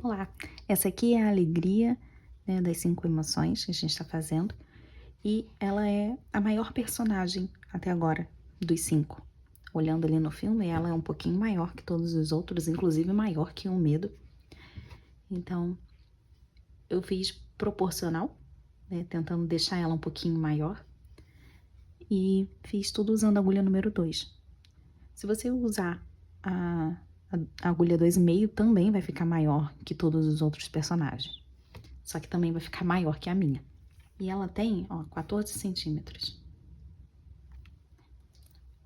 Olá, essa aqui é a alegria, né, das 5 emoções que a gente está fazendo e ela é a maior personagem até agora dos 5. Olhando ali no filme, ela é um pouquinho maior que todos os outros, inclusive maior que o medo. Então, eu fiz proporcional, né, tentando deixar ela um pouquinho maior e fiz tudo usando a agulha número 2. Se você usar a, a agulha 2,5 também vai ficar maior que todos os outros personagens. Só que também vai ficar maior que a minha. E ela tem, ó, 14 centímetros.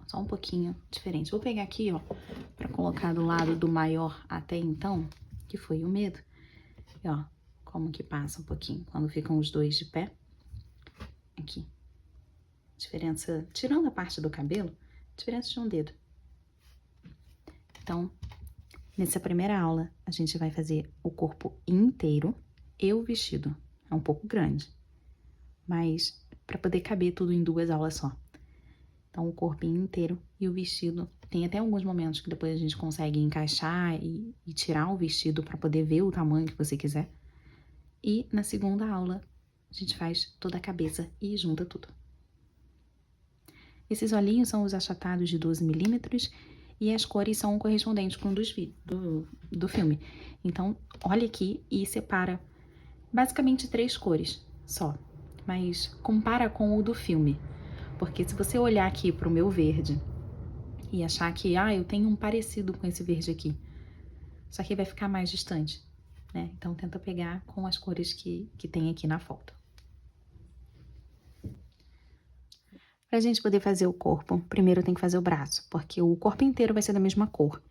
Só um pouquinho diferente. Vou pegar aqui, ó, pra colocar do lado do maior até então, que foi o medo. E, ó, como que passa um pouquinho quando ficam os dois de pé. Aqui. Diferença, tirando a parte do cabelo, diferença de um dedo. Então, nessa primeira aula, a gente vai fazer o corpo inteiro e o vestido. É um pouco grande, mas para poder caber tudo em 2 aulas só. Então, o corpinho inteiro e o vestido. Tem até alguns momentos que depois a gente consegue encaixar e tirar o vestido para poder ver o tamanho que você quiser. E na segunda aula, a gente faz toda a cabeça e junta tudo. Esses olhinhos são os achatados de 12 milímetros e as cores são correspondentes com do filme. Então, olha aqui e separa basicamente 3 cores só, mas compara com o do filme. Porque se você olhar aqui para o meu verde e achar que, eu tenho um parecido com esse verde aqui, só que vai ficar mais distante, né? Então, tenta pegar com as cores que tem aqui na foto. Pra gente poder fazer o corpo, primeiro tem que fazer o braço, porque o corpo inteiro vai ser da mesma cor.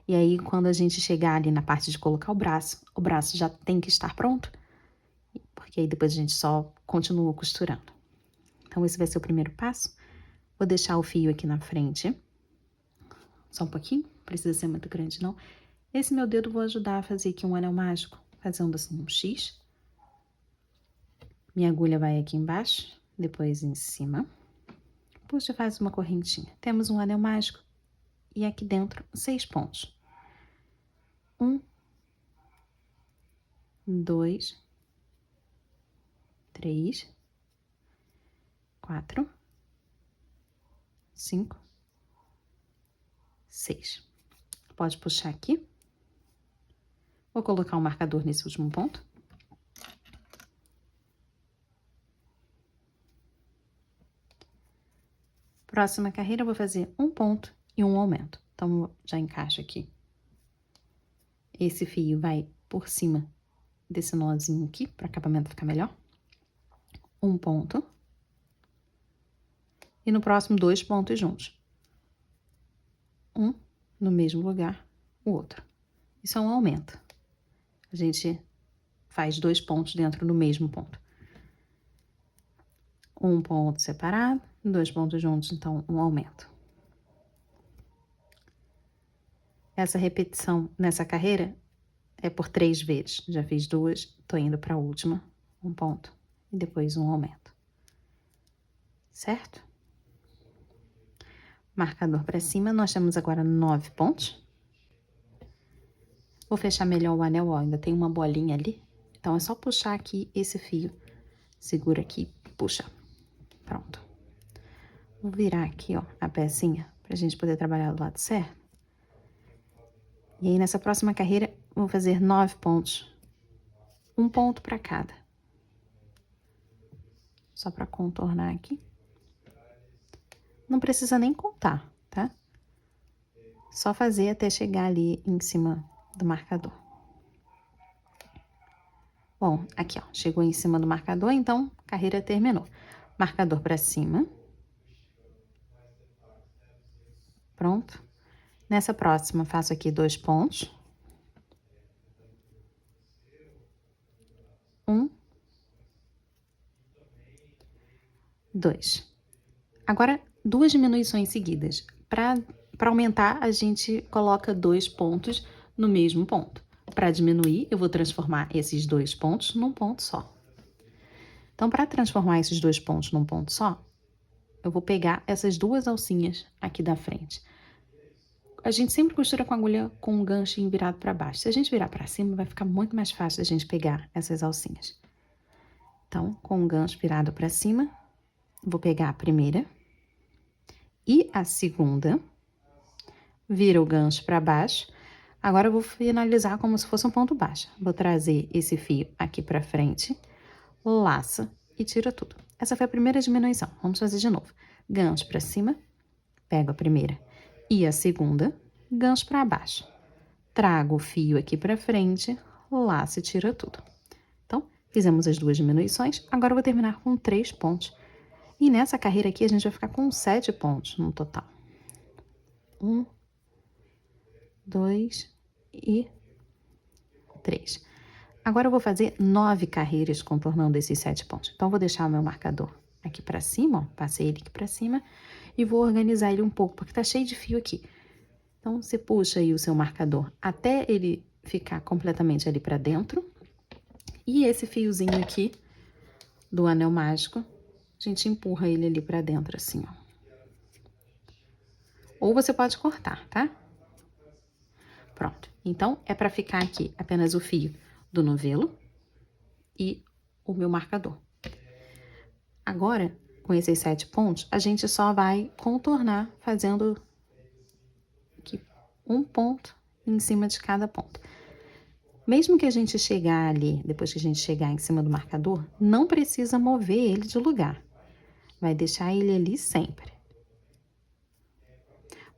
E aí, quando a gente chegar ali na parte de colocar o braço já tem que estar pronto, porque aí depois a gente só continua costurando. Então, esse vai ser o primeiro passo. Vou deixar o fio aqui na frente. Só um pouquinho, não precisa ser muito grande não. Esse meu dedo vou ajudar a fazer aqui um anel mágico, fazendo assim um X. Minha agulha vai aqui embaixo, depois em cima. Puxa, faz uma correntinha. Temos um anel mágico e aqui dentro 6 pontos. 1, 2, 3, 4, 5, 6. Pode puxar aqui. Vou colocar um marcador nesse último ponto. Próxima carreira, eu vou fazer um ponto e um aumento. Então, já encaixo aqui. Esse fio vai por cima desse nozinho aqui, para o acabamento ficar melhor. Um ponto. E no próximo, 2 pontos juntos. Um no mesmo lugar, o outro. Isso é um aumento. A gente faz 2 pontos dentro do mesmo ponto. Um ponto separado, 2 pontos juntos, então um aumento. Essa repetição nessa carreira é por 3 vezes. Já fiz 2, tô indo para a última, um ponto e depois um aumento. Certo? Marcador para cima, nós temos agora 9 pontos. Vou fechar melhor o anel, ó, ainda tem uma bolinha ali. Então, é só puxar aqui esse fio. Segura aqui, puxa. Pronto. Vou virar aqui, ó, a pecinha, pra gente poder trabalhar do lado certo. E aí, nessa próxima carreira, vou fazer 9 pontos. Um ponto para cada. Só pra contornar aqui. Não precisa nem contar, tá? Só fazer até chegar ali em cima do marcador. Bom, aqui, ó, chegou em cima do marcador, então, carreira terminou. Marcador para cima. Pronto. Nessa próxima, faço aqui 2 pontos. 1, 2. Agora, 2 diminuições seguidas. Para aumentar, a gente coloca 2 pontos no mesmo ponto. Para diminuir, eu vou transformar esses 2 pontos num ponto só. Então, para transformar esses 2 pontos num ponto só, eu vou pegar essas 2 alcinhas aqui da frente. a gente sempre costura com a agulha com um ganchinho virado para baixo. Se a gente virar para cima, vai ficar muito mais fácil a gente pegar essas alcinhas. Então, com o gancho virado para cima, vou pegar a primeira e a segunda, vira o gancho para baixo. Agora eu vou finalizar como se fosse um ponto baixo. Vou trazer esse fio aqui para frente, laça e tira tudo. Essa foi a primeira diminuição. Vamos fazer de novo. Gancho para cima, pego a primeira e a segunda, gancho para baixo. Trago o fio aqui para frente, laço e tira tudo. Então, fizemos as duas diminuições, agora eu vou terminar com 3 pontos. E nessa carreira aqui, a gente vai ficar com 7 pontos no total. 1, 2 e 3. Agora eu vou fazer 9 carreiras contornando esses 7 pontos. Então, eu vou deixar o meu marcador aqui para cima, ó, passei ele aqui para cima, e vou organizar ele um pouco, porque tá cheio de fio aqui. Então, você puxa aí o seu marcador até ele ficar completamente ali para dentro. E esse fiozinho aqui do anel mágico, a gente empurra ele ali para dentro assim, ó. Ou você pode cortar, tá? Pronto. Então, é para ficar aqui apenas o fio do novelo e o meu marcador. Agora, com esses 7 pontos, a gente só vai contornar fazendo aqui um ponto em cima de cada ponto. Mesmo que a gente chegar ali, depois que a gente chegar em cima do marcador, não precisa mover ele de lugar. Vai deixar ele ali sempre.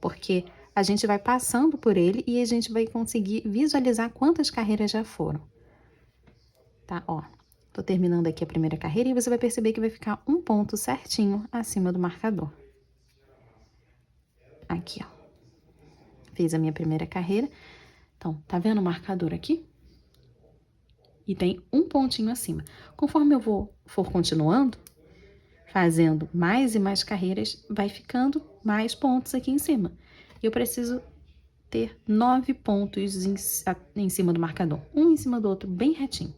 Porque a gente vai passando por ele e a gente vai conseguir visualizar quantas carreiras já foram. Tá, ó. Tô terminando aqui a primeira carreira e você vai perceber que vai ficar um ponto certinho acima do marcador. Aqui, ó. Fiz a minha primeira carreira. Então, tá vendo o marcador aqui? E tem um pontinho acima. Conforme eu for continuando, fazendo mais e mais carreiras, vai ficando mais pontos aqui em cima. E eu preciso ter 9 pontos em cima do marcador, um em cima do outro, bem retinho.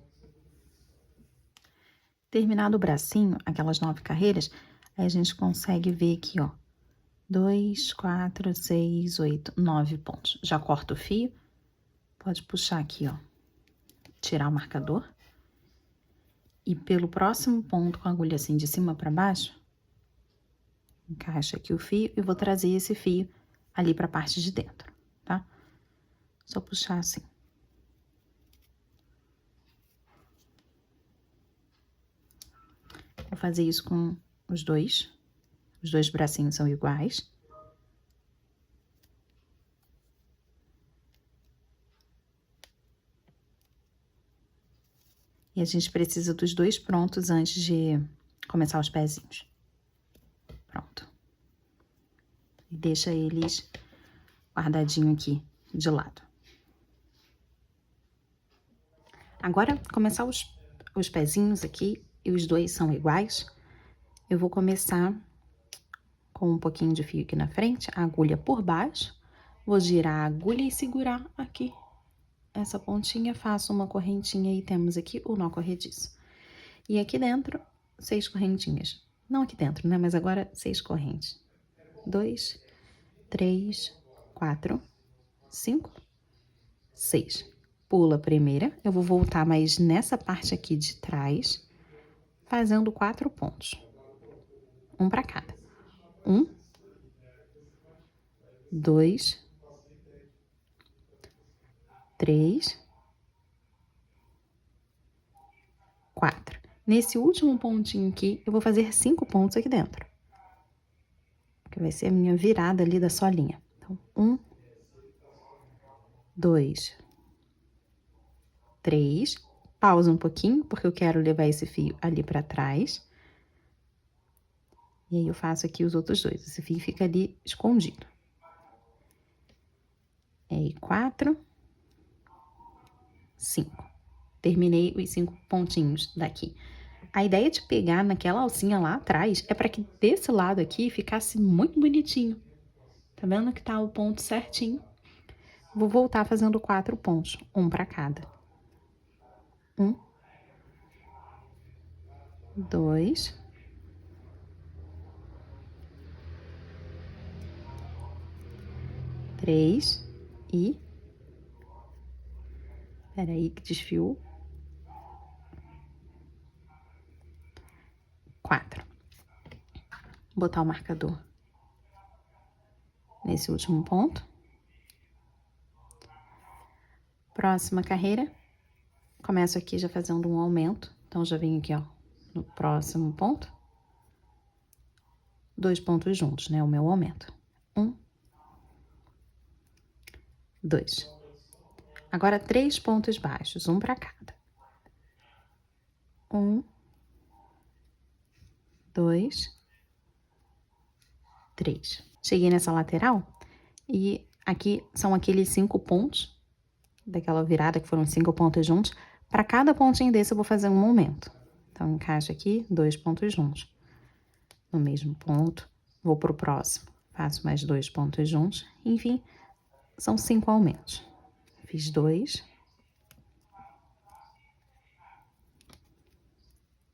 Terminado o bracinho, aquelas 9 carreiras, aí a gente consegue ver aqui, ó, 2, 4, 6, 8, 9 pontos. Já corta o fio, pode puxar aqui, ó, tirar o marcador. E pelo próximo ponto, com a agulha assim de cima para baixo, encaixa aqui o fio e vou trazer esse fio ali para a parte de dentro, tá? Só puxar assim. Vou fazer isso com os dois. Os dois bracinhos são iguais. E a gente precisa dos dois prontos antes de começar os pezinhos. Pronto. E deixa eles guardadinho aqui de lado. Agora, começar os pezinhos aqui, e os dois são iguais. Eu vou começar com um pouquinho de fio aqui na frente, a agulha por baixo. Vou girar a agulha e segurar aqui essa pontinha, faço uma correntinha e temos aqui o nó corrediço. E aqui dentro, 6 correntinhas. Não aqui dentro, né? Mas agora 6 correntes. 2, 3, 4, 5, 6. Pula a primeira, eu vou voltar mais nessa parte aqui de trás, fazendo 4 pontos. Um para cada. 1, 2, 3, 4. Nesse último pontinho aqui, eu vou fazer 5 pontos aqui dentro. Que vai ser a minha virada ali da solinha. Então, 1, 2, 3. Pausa um pouquinho, porque eu quero levar esse fio ali pra trás. E aí, eu faço aqui os outros dois. Esse fio fica ali escondido. E aí, 4, 5. Terminei os 5 pontinhos daqui. A ideia de pegar naquela alcinha lá atrás é para que desse lado aqui ficasse muito bonitinho. Tá vendo que tá o ponto certinho? Vou voltar fazendo 4 pontos, um para cada. 1, 2, 3 e... Peraí que desfiou. 4. Botar o marcador nesse último ponto. Próxima carreira, começo aqui já fazendo um aumento. Então, já venho aqui, ó, no próximo ponto. 2 pontos juntos, né? O meu aumento. 1, 2. Agora, 3 pontos baixos, um para cada. 1, 2, 3. Cheguei nessa lateral e aqui são aqueles 5 pontos daquela virada, que foram 5 pontos juntos. Para cada pontinho desse, eu vou fazer um aumento. Então, encaixo aqui 2 pontos juntos. No mesmo ponto, vou pro próximo. Faço mais 2 pontos juntos. Enfim, são 5 aumentos. Fiz 2.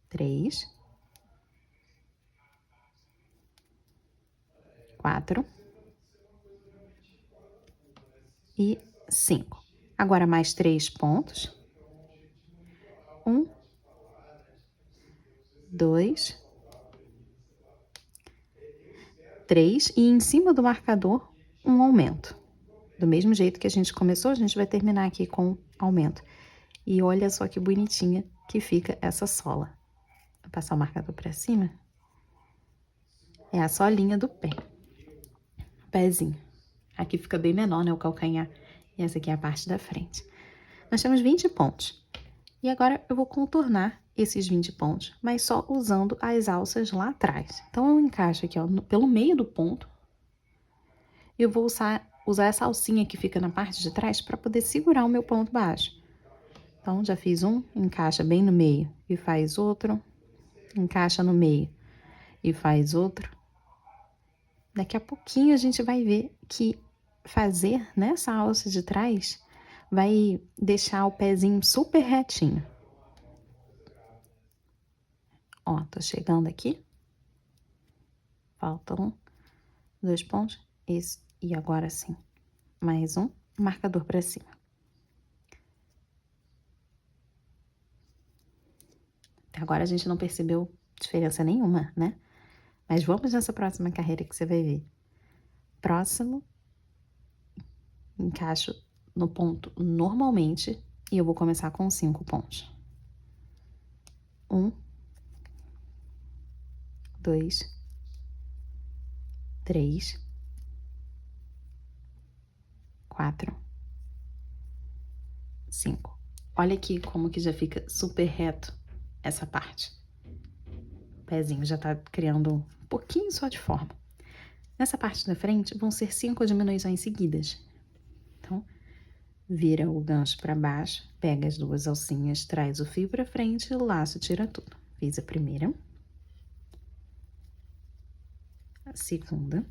3. 4. E 5. Agora, mais 3 pontos. 1, 2, 3. E em cima do marcador, um aumento. Do mesmo jeito que a gente começou, a gente vai terminar aqui com aumento. E olha só que bonitinha que fica essa sola. Vou passar o marcador pra cima. É a solinha do pé. Pezinho. Aqui fica bem menor, né, o calcanhar. E essa aqui é a parte da frente. Nós temos 20 pontos. E agora eu vou contornar esses 20 pontos, mas só usando as alças lá atrás. Então, eu encaixo aqui, ó, pelo meio do ponto. Eu vou usar essa alcinha que fica na parte de trás para poder segurar o meu ponto baixo. Então, já fiz um, encaixa bem no meio e faz outro. Encaixa no meio e faz outro. Daqui a pouquinho a gente vai ver que fazer nessa alça de trás vai deixar o pezinho super retinho. Ó, tô chegando aqui. Faltam 2 pontos. Esse, e agora sim. Mais um, marcador pra cima. Até agora a gente não percebeu diferença nenhuma, né? Mas vamos nessa próxima carreira que você vai ver. Próximo, encaixo no ponto normalmente e eu vou começar com 5 pontos. 1, 2, 3, 4, 5. Olha aqui como que já fica super reto essa parte. O pezinho já tá criando um pouquinho só de forma. Nessa parte da frente vão ser 5 diminuições seguidas. Então, vira o gancho para baixo, pega as 2 alcinhas, traz o fio para frente, o laço, tira tudo. Fiz a primeira. A segunda.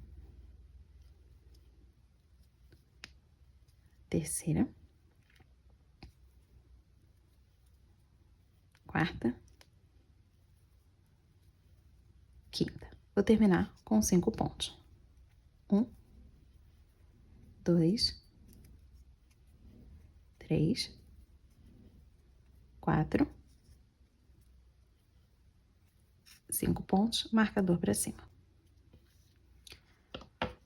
Terceira. Quarta. Quinta. Vou terminar com 5 pontos. 1, 2, 3, 4, 5 pontos, marcador para cima.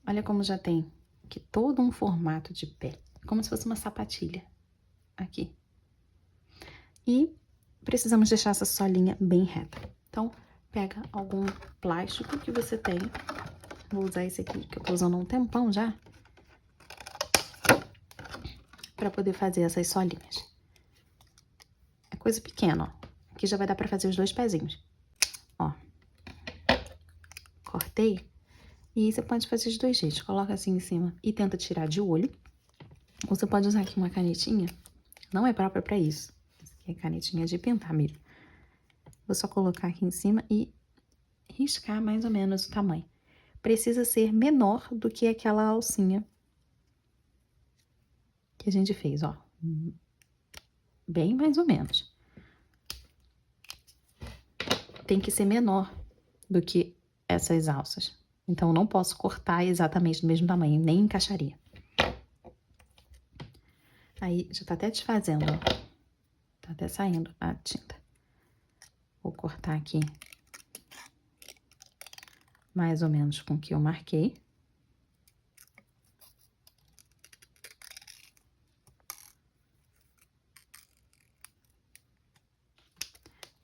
Olha como já tem aqui todo um formato de pé, como se fosse uma sapatilha aqui. E precisamos deixar essa solinha bem reta. Então, pega algum plástico que você tem. Vou usar esse aqui, que eu tô usando há um tempão já. Pra poder fazer essas solinhas. É coisa pequena, ó. Aqui já vai dar pra fazer os 2 pezinhos. Ó. Cortei. E você pode fazer de 2 jeitos. Coloca assim em cima e tenta tirar de olho. Ou você pode usar aqui uma canetinha. Não é própria pra isso. Essa aqui é canetinha de pintar mesmo. Vou só colocar aqui em cima e riscar mais ou menos o tamanho. Precisa ser menor do que aquela alcinha que a gente fez, ó. Bem mais ou menos. Tem que ser menor do que essas alças. Então, não posso cortar exatamente do mesmo tamanho, nem encaixaria. Aí, já tá até desfazendo, ó. Tá até saindo a tinta. Vou cortar aqui mais ou menos com o que eu marquei.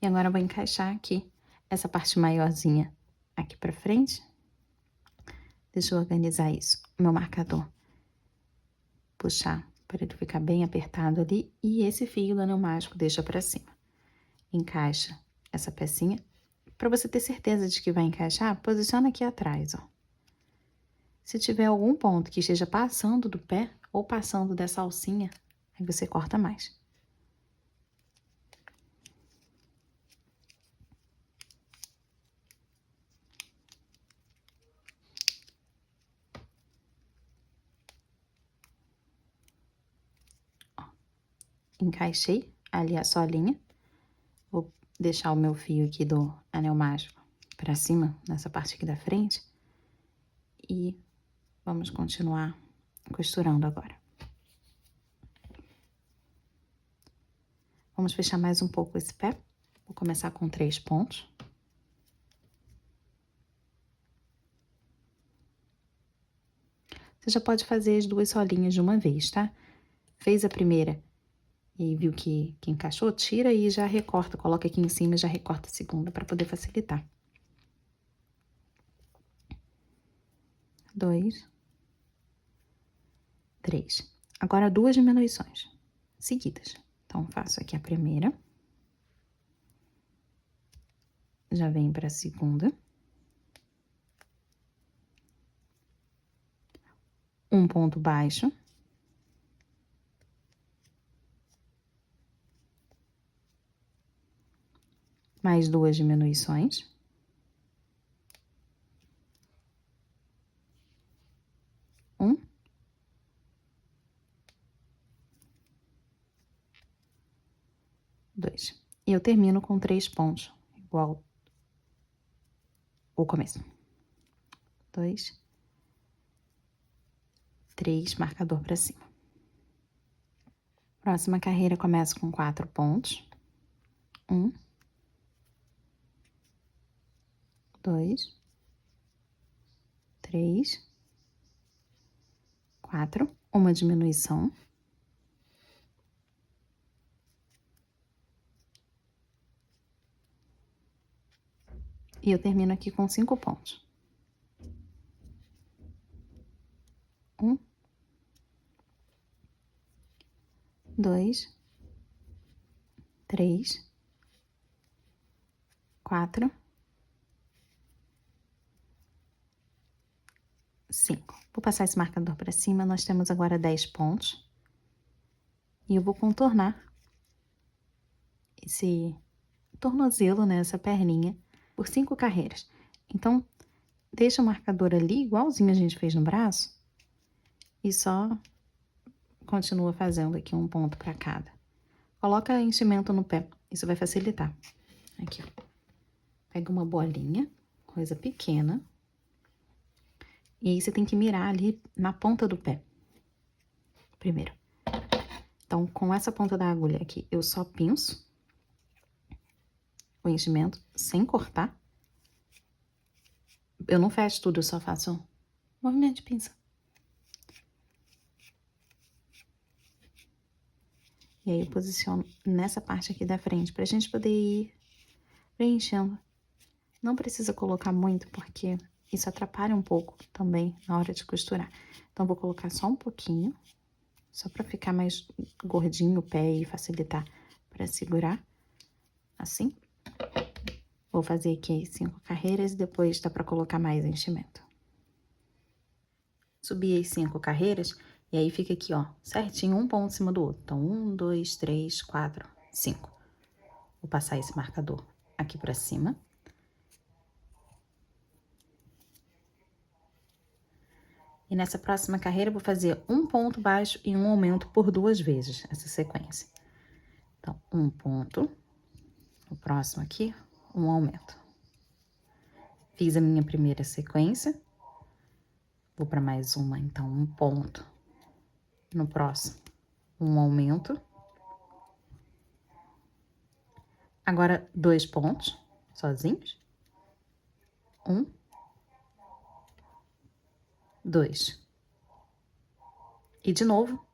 E agora eu vou encaixar aqui essa parte maiorzinha aqui pra frente. Deixa eu organizar isso. Meu marcador. Puxar para ele ficar bem apertado ali. E esse fio do anel mágico deixa pra cima. Encaixa essa pecinha. Pra você ter certeza de que vai encaixar, posiciona aqui atrás, ó. Se tiver algum ponto que esteja passando do pé ou passando dessa alcinha, aí você corta mais. Ó, encaixei ali a solinha. Vou deixar o meu fio aqui do anel mágico pra cima, nessa parte aqui da frente. E vamos continuar costurando agora. Vamos fechar mais um pouco esse pé. Vou começar com 3 pontos. Você já pode fazer as 2 solinhas de uma vez, tá? Fez a primeira e viu que encaixou, tira e já recorta. Coloca aqui em cima e já recorta a segunda para poder facilitar. 2, 3. Agora 2 diminuições seguidas. Então, faço aqui a primeira. Já venho para a segunda. Um ponto baixo. Mais 2 diminuições. Um. Dois. E eu termino com 3 pontos, igual o começo. 2, 3, marcador para cima. Próxima carreira começa com 4 pontos. 1, 2, 3, 4, uma diminuição. E eu termino aqui com 5 pontos. 1, 2, 3, 4, 5. Vou passar esse marcador para cima, nós temos agora 10 pontos. E eu vou contornar esse tornozelo, né, essa perninha, por 5 carreiras. Então, deixa o marcador ali, igualzinho a gente fez no braço, e só continua fazendo aqui um ponto para cada. Coloca enchimento no pé, isso vai facilitar. Aqui, ó. Pega uma bolinha, coisa pequena, e aí você tem que mirar ali na ponta do pé, primeiro. Então, com essa ponta da agulha aqui, eu só pinço o enchimento sem cortar. Eu não fecho tudo, eu só faço um movimento de pinça. E aí eu posiciono nessa parte aqui da frente, pra gente poder ir preenchendo. Não precisa colocar muito, porque isso atrapalha um pouco também na hora de costurar. Então, vou colocar só um pouquinho, só pra ficar mais gordinho o pé e facilitar pra segurar, assim. Vou fazer aqui 5 carreiras e depois dá pra colocar mais enchimento. Subi as 5 carreiras e aí fica aqui, ó, certinho, um ponto em cima do outro. Então, 1, 2, 3, 4, 5. Vou passar esse marcador aqui pra cima. E nessa próxima carreira, eu vou fazer um ponto baixo e um aumento por 2 vezes, essa sequência. Então, um ponto, o próximo aqui, um aumento. Fiz a minha primeira sequência, vou para mais uma, então, um ponto no próximo, um aumento. Agora, 2 pontos sozinhos. 1, 2. E de novo,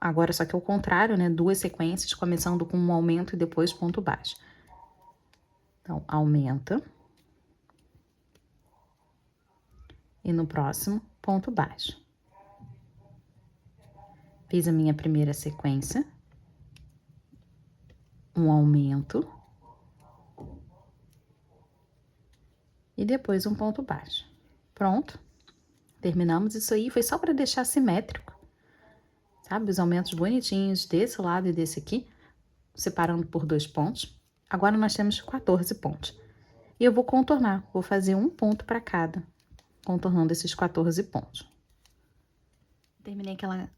agora só que ao contrário, né? 2 sequências, começando com um aumento e depois ponto baixo. Então, aumenta. E no próximo, ponto baixo. Fiz a minha primeira sequência. Um aumento. E depois um ponto baixo. Pronto. Terminamos isso aí. Foi só para deixar simétrico. Sabe? Os aumentos bonitinhos desse lado e desse aqui. Separando por 2 pontos. Agora nós temos 14 pontos. E eu vou contornar. Vou fazer um ponto para cada. Contornando esses 14 pontos. Terminei aquela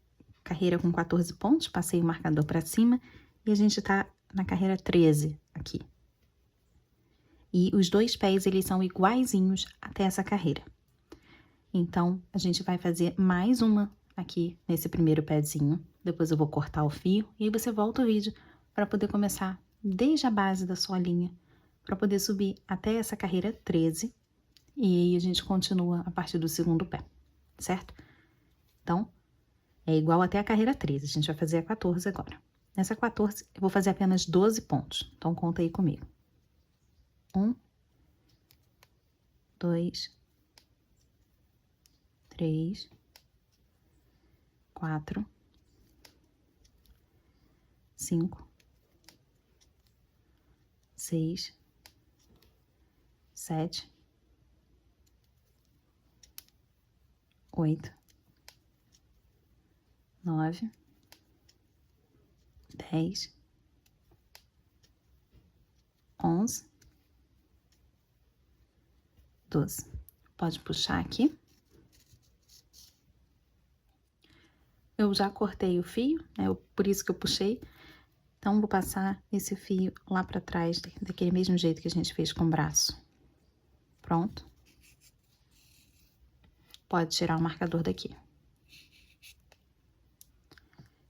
carreira com 14 pontos. Passei o marcador para cima. E a gente tá na carreira 13 aqui. E os 2 pés, eles são iguaizinhos até essa carreira. Então, a gente vai fazer mais uma aqui nesse primeiro pezinho. Depois eu vou cortar o fio e aí você volta o vídeo para poder começar desde a base da sua linha, para poder subir até essa carreira 13. E aí a gente continua a partir do segundo pé, certo? Então, é igual até a carreira 13. A gente vai fazer a 14 agora. Nessa 14, eu vou fazer apenas 12 pontos. Então, conta aí comigo. 1, 2, 3, 4, 5, 6, 7, 8, 9, 10, 11, 12. Pode puxar aqui. Eu já cortei o fio, né? Por isso que eu puxei. Então, vou passar esse fio lá pra trás, daquele mesmo jeito que a gente fez com o braço. Pronto. Pode tirar o marcador daqui.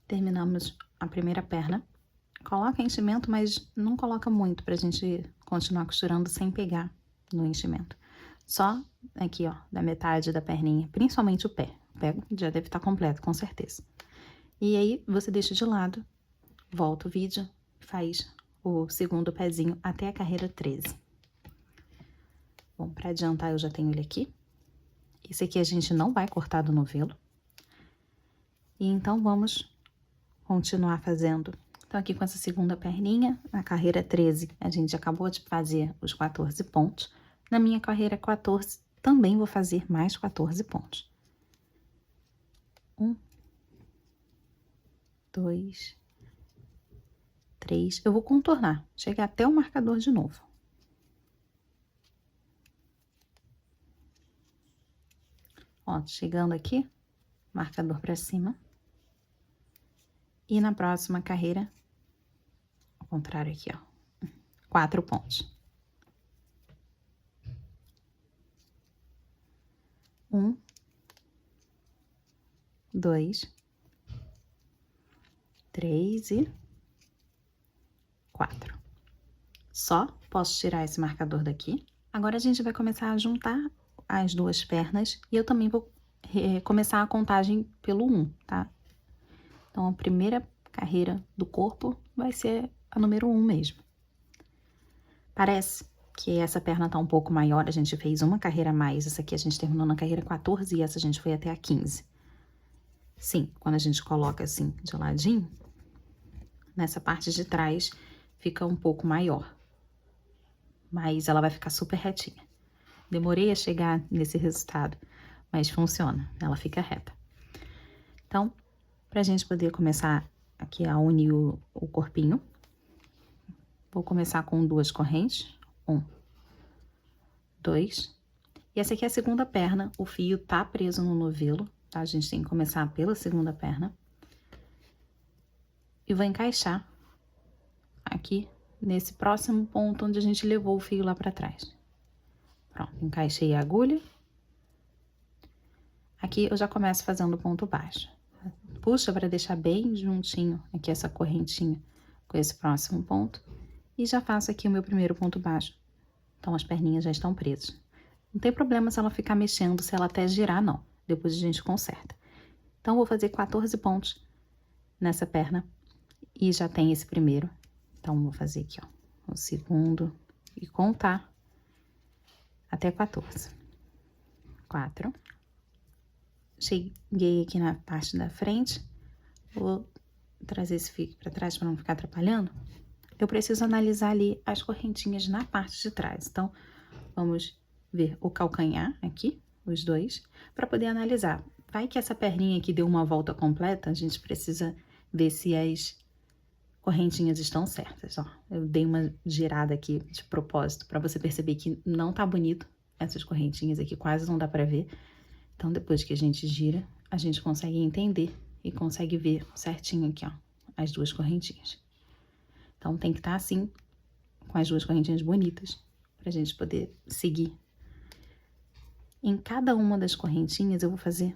Terminamos a primeira perna. Coloca enchimento, mas não coloca muito pra gente continuar costurando sem pegar no enchimento. Só aqui, ó, da metade da perninha, principalmente o pé. O pé já deve estar completo, com certeza. E aí, você deixa de lado, volta o vídeo, faz o segundo pezinho até a carreira 13. Bom, pra adiantar, eu já tenho ele aqui. Esse aqui a gente não vai cortar do novelo. E então, vamos continuar fazendo. Então, aqui com essa segunda perninha, na carreira 13, a gente acabou de fazer os 14 pontos. Na minha carreira 14, também vou fazer mais 14 pontos. 1, 2, 3. Eu vou contornar, chegar até o marcador de novo. Ó, chegando aqui, marcador pra cima. E na próxima carreira, ao contrário aqui, ó, 4 pontos. 1, 2, 3 e 4. Só posso tirar esse marcador daqui. Agora a gente vai começar a juntar as 2 pernas e eu também vou começar a contagem pelo 1, tá? Então, a primeira carreira do corpo vai ser a número 1 mesmo. Parece que essa perna tá um pouco maior, a gente fez uma carreira a mais. Essa aqui a gente terminou na carreira 14 e essa a gente foi até a 15. Sim, quando a gente coloca assim de ladinho, nessa parte de trás fica um pouco maior. Mas ela vai ficar super retinha. Demorei a chegar nesse resultado, mas funciona, ela fica reta. Então, pra gente poder começar aqui a unir o corpinho, vou começar com 2 correntes. 1, 2. E essa aqui é a segunda perna, o fio tá preso no novelo, tá? A gente tem que começar pela segunda perna. E vou encaixar aqui nesse próximo ponto onde a gente levou o fio lá pra trás. Pronto, encaixei a agulha. Aqui eu já começo fazendo ponto baixo. puxa para deixar bem juntinho aqui essa correntinha com esse próximo ponto. E já faço aqui o meu primeiro ponto baixo. Então, as perninhas já estão presas. Não tem problema se ela ficar mexendo, se ela até girar, não. Depois a gente conserta. Então, vou fazer 14 pontos nessa perna. E já tem esse primeiro. Então, vou fazer aqui, ó, o segundo e contar até 14. 4. Cheguei aqui na parte da frente. Vou trazer esse fio para trás para não ficar atrapalhando. Eu preciso analisar ali as correntinhas na parte de trás. Então, vamos ver o calcanhar aqui, os dois, para poder analisar. Vai que essa perninha aqui deu uma volta completa, a gente precisa ver se as correntinhas estão certas, ó. Eu dei uma girada aqui de propósito, para você perceber que não tá bonito essas correntinhas aqui, quase não dá para ver. Então, depois que a gente gira, a gente consegue entender e consegue ver certinho aqui, ó, as duas correntinhas. Então, tem que estar assim, com as duas correntinhas bonitas, pra gente poder seguir. Em cada uma das correntinhas, eu vou fazer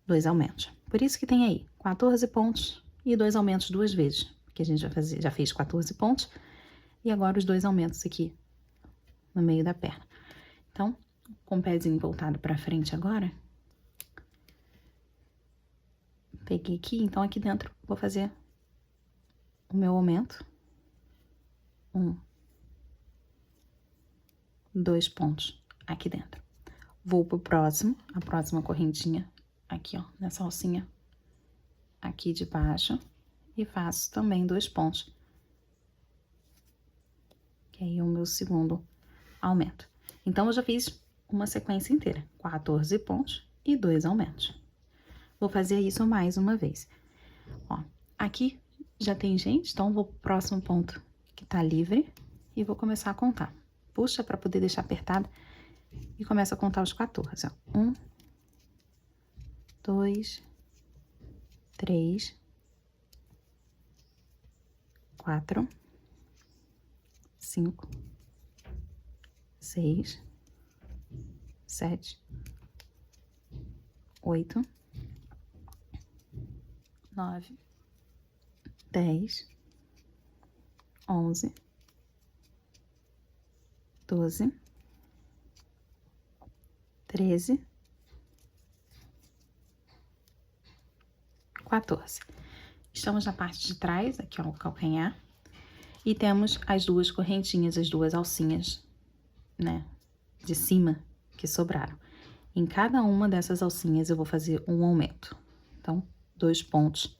2 aumentos. Por isso que tem aí 14 pontos e 2 aumentos 2 vezes. Porque a gente já fez 14 pontos e agora os 2 aumentos aqui no meio da perna. Então, com o pezinho voltado pra frente agora, peguei aqui, então aqui dentro vou fazer o meu aumento. 1, 2 pontos aqui dentro. Vou pro próximo, a próxima correntinha, aqui, ó, nessa alcinha aqui de baixo, e faço também 2 pontos. Que aí é o meu segundo aumento. Então, eu já fiz uma sequência inteira, 14 pontos e 2 aumentos. Vou fazer isso mais uma vez. Ó, aqui já tem gente, então vou pro próximo ponto que tá livre e vou começar a contar. Puxa para poder deixar apertado e começa a contar os 14, ó. 1, 2, 3, 4, 5, 6, 7, 8, 9, 10, 11, 12, 13, 14. Estamos na parte de trás, aqui ó, o calcanhar, e temos as duas correntinhas, as duas alcinhas, né, de cima que sobraram. Em cada uma dessas alcinhas eu vou fazer um aumento. Então, 2 pontos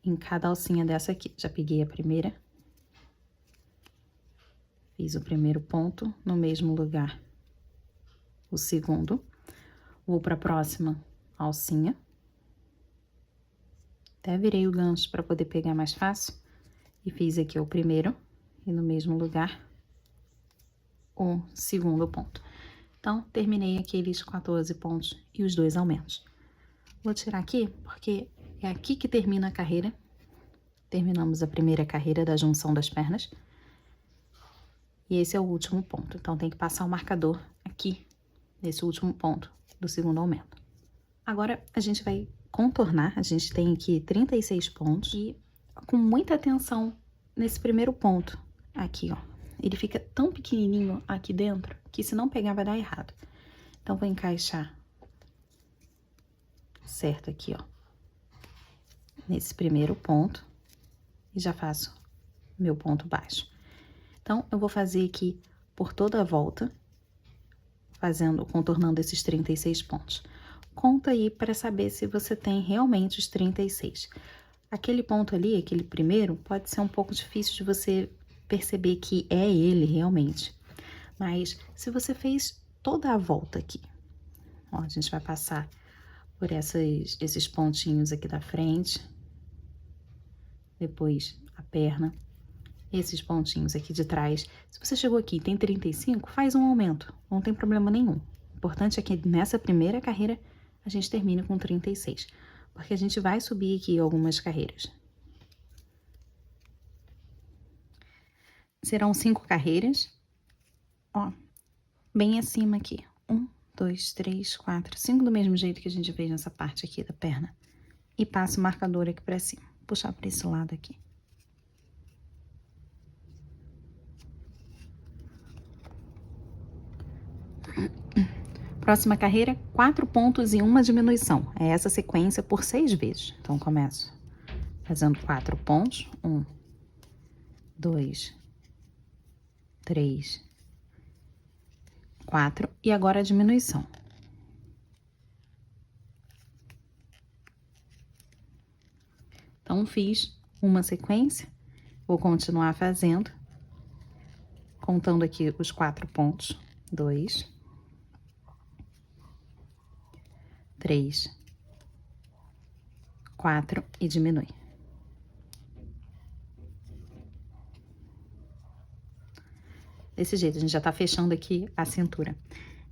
em cada alcinha dessa aqui. Já peguei a primeira. Fiz o primeiro ponto no mesmo lugar. O segundo. Vou para a próxima alcinha. Até virei o gancho para poder pegar mais fácil. E fiz aqui o primeiro. E no mesmo lugar, o segundo ponto. Então, terminei aqueles 14 pontos e os 2 aumentos. Vou tirar aqui, porque é aqui que termina a carreira. Terminamos a primeira carreira da junção das pernas. E esse é o último ponto. Então, tem que passar o marcador aqui, nesse último ponto do segundo aumento. Agora, a gente vai contornar. A gente tem aqui 36 pontos. E com muita atenção nesse primeiro ponto aqui, ó. Ele fica tão pequenininho aqui dentro que se não pegar vai dar errado. Então, vou encaixar certo aqui, ó, nesse primeiro ponto e já faço meu ponto baixo. Então, eu vou fazer aqui por toda a volta, contornando esses 36 pontos. Conta aí para saber se você tem realmente os 36. Aquele ponto ali, aquele primeiro, pode ser um pouco difícil de você perceber que é ele realmente. Mas se você fez toda a volta aqui, ó, a gente vai passar por esses pontinhos aqui da frente, depois a perna, esses pontinhos aqui de trás. Se você chegou aqui e tem 35, faz um aumento, não tem problema nenhum. O importante é que nessa primeira carreira a gente termine com 36, porque a gente vai subir aqui algumas carreiras. Serão 5 carreiras, ó, bem acima aqui. 1, 2, 3, 4, 5 do mesmo jeito que a gente fez nessa parte aqui da perna e passo o marcador aqui pra cima. Vou puxar pra esse lado aqui. Próxima carreira, 4 pontos e uma diminuição. É essa sequência por 6 vezes. Então, começo fazendo 4 pontos. 1, 2, 3, 4. E agora a diminuição. Então, fiz uma sequência. Vou continuar fazendo. Contando aqui os 4 pontos. 2, 3, 4 e diminui. Desse jeito, a gente já tá fechando aqui a cintura.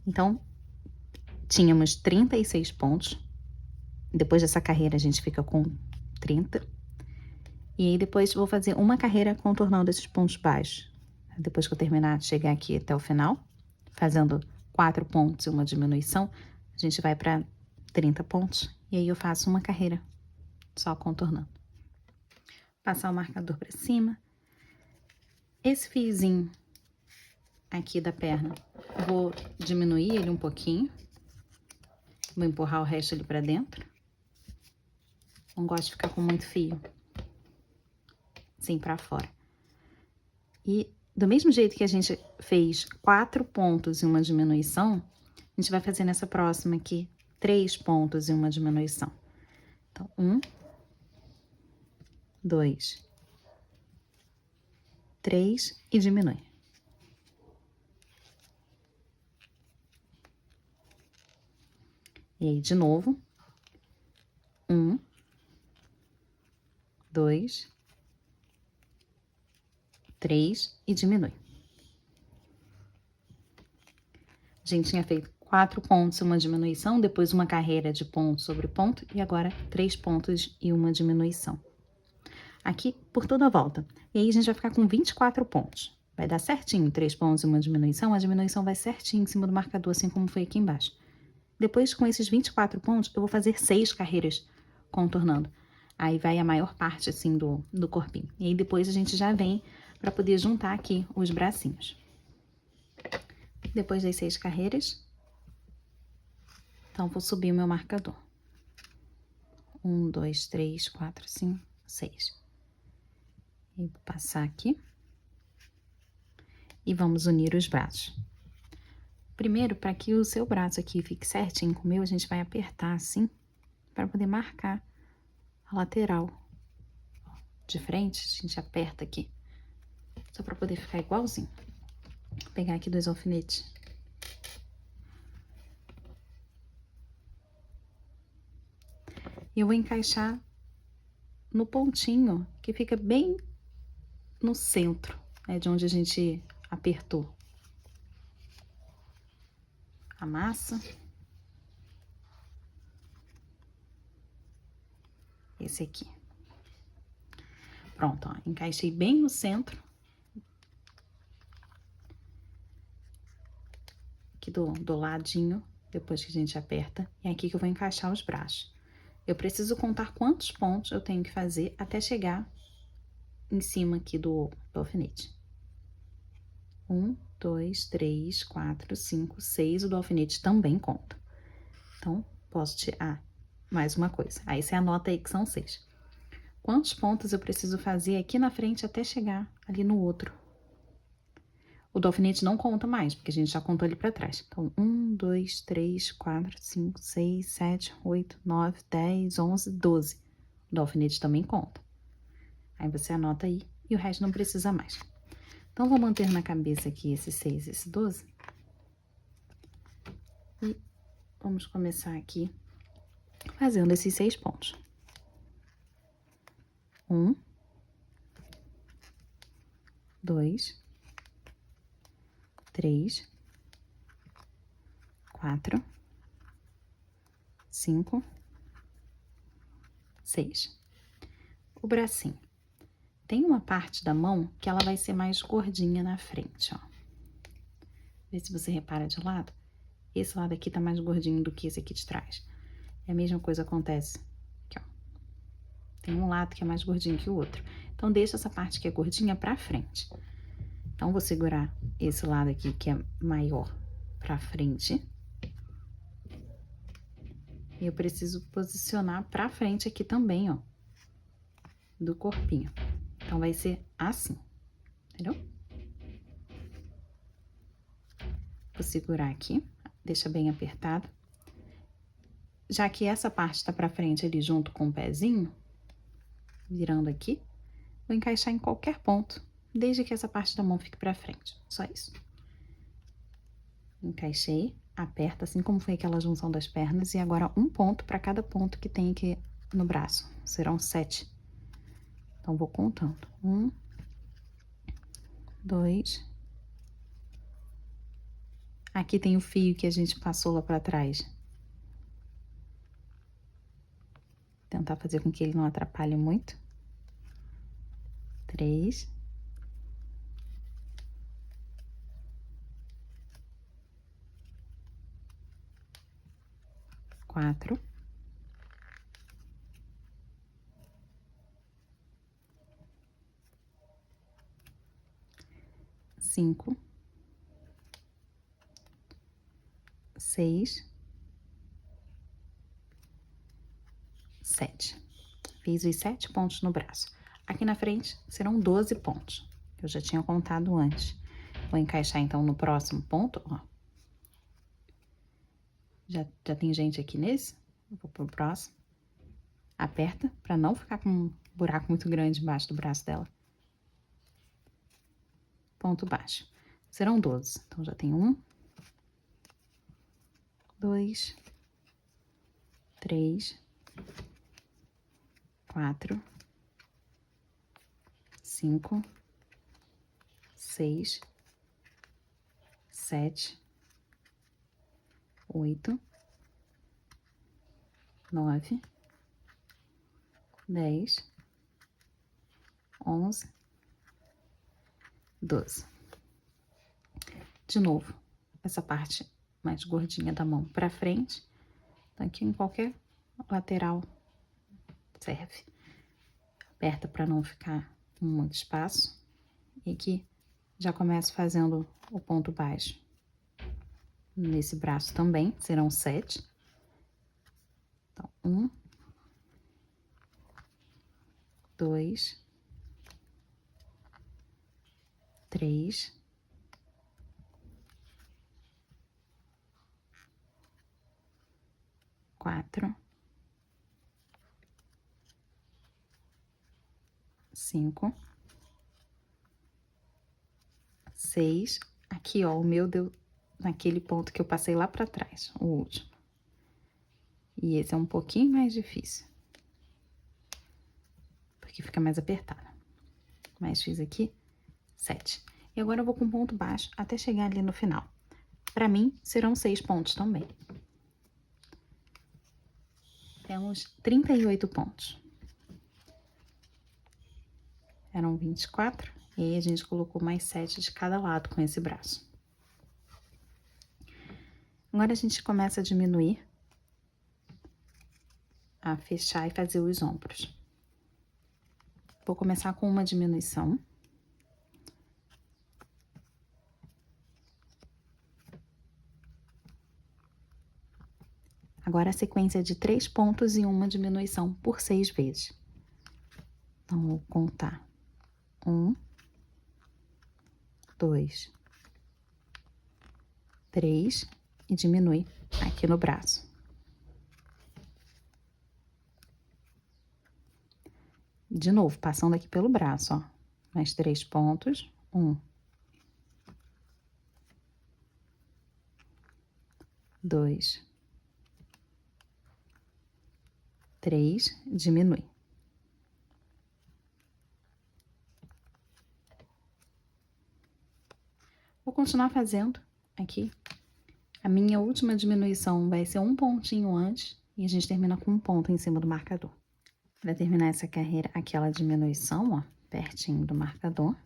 Então, tínhamos 36 pontos. Depois dessa carreira, a gente fica com 30. E aí, depois, vou fazer uma carreira contornando esses pontos baixos. Depois que eu terminar, chegar aqui até o final, fazendo 4 pontos e uma diminuição, a gente vai para 30 pontos. E aí, eu faço uma carreira só contornando. Passar o marcador para cima. Esse fiozinho aqui da perna, vou diminuir ele um pouquinho. Vou empurrar o resto ali pra dentro. Não gosto de ficar com muito fio. Assim, pra fora. E do mesmo jeito que a gente fez 4 pontos e uma diminuição, a gente vai fazer nessa próxima aqui 3 pontos e uma diminuição. Então, 1, 2, 3 e diminui. E aí, de novo, 1, 2, 3 e diminui. A gente tinha feito 4 pontos e uma diminuição, depois uma carreira de ponto sobre ponto, e agora 3 pontos e uma diminuição. Aqui, por toda a volta. E aí, a gente vai ficar com 24 pontos. Vai dar certinho 3 pontos e uma diminuição, a diminuição vai certinho em cima do marcador, assim como foi aqui embaixo. Depois, com esses 24 pontos, eu vou fazer 6 carreiras contornando. Aí vai a maior parte, assim, do corpinho. E aí, depois a gente já vem para poder juntar aqui os bracinhos. Depois das 6 carreiras, então, vou subir o meu marcador. 1, 2, 3, 4, 5, 6. E vou passar aqui. E vamos unir os braços. Primeiro, para que o seu braço aqui fique certinho com o meu, a gente vai apertar assim, para poder marcar a lateral. De frente, a gente aperta aqui, só para poder ficar igualzinho. Vou pegar aqui 2 alfinetes. E eu vou encaixar no pontinho que fica bem no centro, né, de onde a gente apertou. Amassa. Esse aqui. Pronto, ó, encaixei bem no centro. Aqui do ladinho, depois que a gente aperta. E é aqui que eu vou encaixar os braços. Eu preciso contar quantos pontos eu tenho que fazer até chegar em cima aqui do alfinete. 1, 2, 3, 4, 5, 6. O do alfinete também conta. Então, posso tirar mais uma coisa. Aí, você anota aí que são 6. Quantos pontos eu preciso fazer aqui na frente até chegar ali no outro? O do alfinete não conta mais, porque a gente já contou ele pra trás. Então, 1, 2, 3, 4, 5, 6, 7, 8, 9, 10, 11, 12. O do alfinete também conta. Aí, você anota aí e o resto não precisa mais. Então, vou manter na cabeça aqui esse 6 e esse 12. E vamos começar aqui fazendo esses 6 pontos. 1, 2, 3, 4, 5, 6. O bracinho. Tem uma parte da mão que ela vai ser mais gordinha na frente, ó. Vê se você repara de lado. Esse lado aqui tá mais gordinho do que esse aqui de trás. É a mesma coisa acontece aqui, ó. Tem um lado que é mais gordinho que o outro. Então, deixa essa parte que é gordinha pra frente. Então, vou segurar esse lado aqui que é maior pra frente. E eu preciso posicionar pra frente aqui também, ó, do corpinho. Então, vai ser assim, entendeu? Vou segurar aqui, deixa bem apertado. Já que essa parte tá pra frente ali junto com o pezinho, virando aqui, vou encaixar em qualquer ponto, desde que essa parte da mão fique pra frente, só isso. Encaixei, aperta, assim como foi aquela junção das pernas, e agora um ponto para cada ponto que tem aqui no braço, serão 7. Então, vou contando. 1, 2. Aqui tem o fio que a gente passou lá pra trás. Tentar fazer com que ele não atrapalhe muito. 3. 4. 5. 6. 7. Fiz os 7 pontos no braço. Aqui na frente serão 12 pontos, que eu já tinha contado antes. Vou encaixar então no próximo ponto, ó. Já tem gente aqui nesse, vou pro próximo. Aperta para não ficar com um buraco muito grande embaixo do braço dela. Ponto baixo. Serão 12. Então, já tem 1, 2, 3, 4, 5, 6, 7, 8, 9, 10, 11, 12. De novo, essa parte mais gordinha da mão pra frente, aqui em qualquer lateral serve. Aperta para não ficar com muito espaço. E aqui já começo fazendo o ponto baixo. Nesse braço também, serão 7. Então, 1, 2, 3, 4, 5, 6. Aqui, ó, o meu deu naquele ponto que eu passei lá pra trás, o último. E esse é um pouquinho mais difícil, porque fica mais apertado. Mas fiz aqui 7. E agora eu vou com ponto baixo até chegar ali no final. Pra mim, serão 6 pontos também. Temos 38 pontos. Eram 24, e aí a gente colocou mais 7 de cada lado com esse braço. Agora a gente começa a diminuir, a fechar e fazer os ombros. Vou começar com uma diminuição. Agora a sequência de 3 pontos e uma diminuição por 6 vezes. Então, vou contar. 1, 2, 3 e diminui aqui no braço. De novo, passando aqui pelo braço, ó. Mais 3 pontos. 1, 2, 3, diminui. Vou continuar fazendo aqui. A minha última diminuição vai ser um pontinho antes e a gente termina com um ponto em cima do marcador. Para terminar essa carreira, aquela diminuição, ó, pertinho do marcador.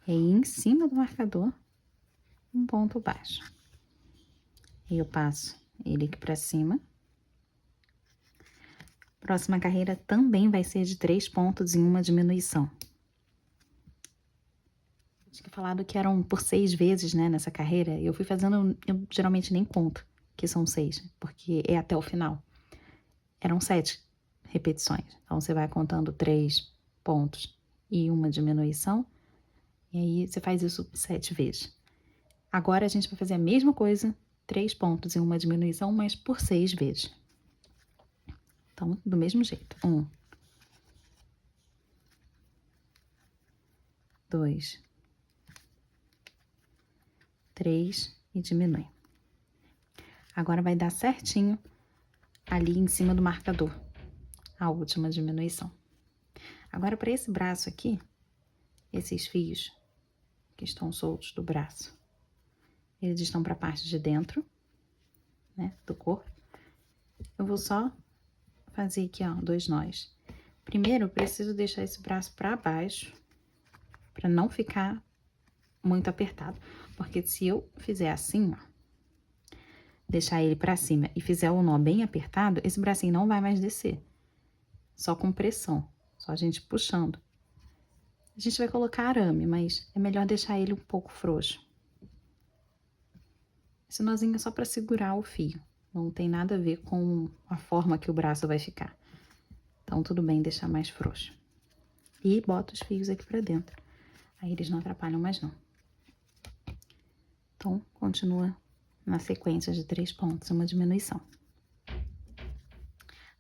E aí, em cima do marcador, um ponto baixo. E eu passo ele aqui pra cima. Próxima carreira também vai ser de 3 pontos em uma diminuição. Tinha falado que eram por 6 vezes, né, nessa carreira. Eu fui fazendo, eu geralmente nem conto que são 6, porque é até o final. Eram 7 repetições. Então, você vai contando 3 pontos e uma diminuição. E aí, você faz isso 7 vezes. Agora, a gente vai fazer a mesma coisa, 3 pontos e uma diminuição, mas por 6 vezes. Então, do mesmo jeito. 1, 2, 3 e diminui. Agora vai dar certinho ali em cima do marcador, a última diminuição. Agora, para esse braço aqui, esses fios que estão soltos do braço, eles estão para a parte de dentro, né, do corpo. Eu vou só fazer aqui, ó, 2 nós. Primeiro, eu preciso deixar esse braço para baixo, para não ficar muito apertado. Porque se eu fizer assim, ó, deixar ele para cima e fizer o nó bem apertado, esse bracinho não vai mais descer. Só com pressão, só a gente puxando. A gente vai colocar arame, mas é melhor deixar ele um pouco frouxo. Esse nozinho é só para segurar o fio, não tem nada a ver com a forma que o braço vai ficar. Então, tudo bem deixar mais frouxo. E bota os fios aqui para dentro. Aí, eles não atrapalham mais, não. Então, continua na sequência de 3 pontos, uma diminuição.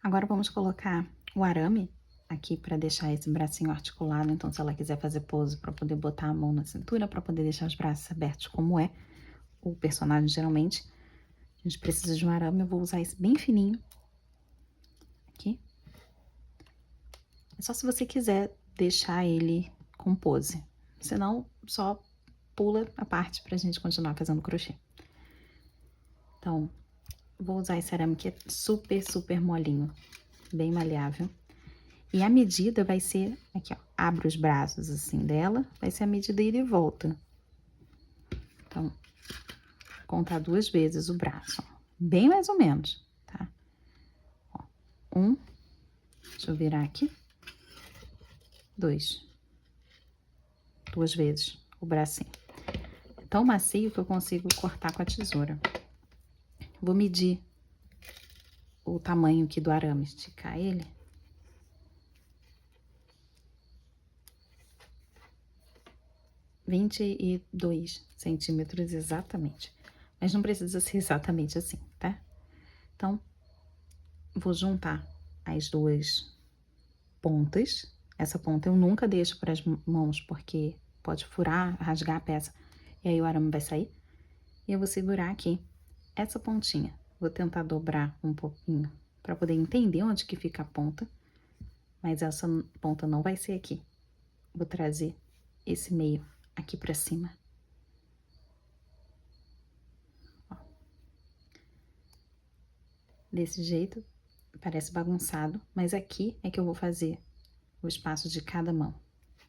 Agora, vamos colocar o arame aqui para deixar esse bracinho articulado. Então, se ela quiser fazer pose para poder botar a mão na cintura, para poder deixar os braços abertos como é o personagem geralmente, a gente precisa de um arame. Eu vou usar esse bem fininho aqui. É só se você quiser deixar ele com pose, senão só pula a parte pra gente continuar fazendo crochê. Então, vou usar esse arame que é super, super molinho, bem maleável. E a medida vai ser, aqui ó, abro os braços assim dela, vai ser a medida ida e volta. Então, contar 2 vezes o braço, ó, bem mais ou menos, tá? Ó, 1, deixa eu virar aqui, 2 vezes o bracinho. Tão macio que eu consigo cortar com a tesoura. Vou medir o tamanho aqui do arame, esticar ele. (22 centímetros exatamente. Mas não precisa ser exatamente assim, tá? Então, vou juntar as 2 pontas. Essa ponta eu nunca deixo para as mãos, porque pode furar, rasgar a peça. E aí o arame vai sair. E eu vou segurar aqui essa pontinha. Vou tentar dobrar um pouquinho para poder entender onde que fica a ponta. Mas essa ponta não vai ser aqui. Vou trazer esse meio aqui para cima. Ó. Desse jeito, parece bagunçado, mas aqui é que eu vou fazer o espaço de cada mão,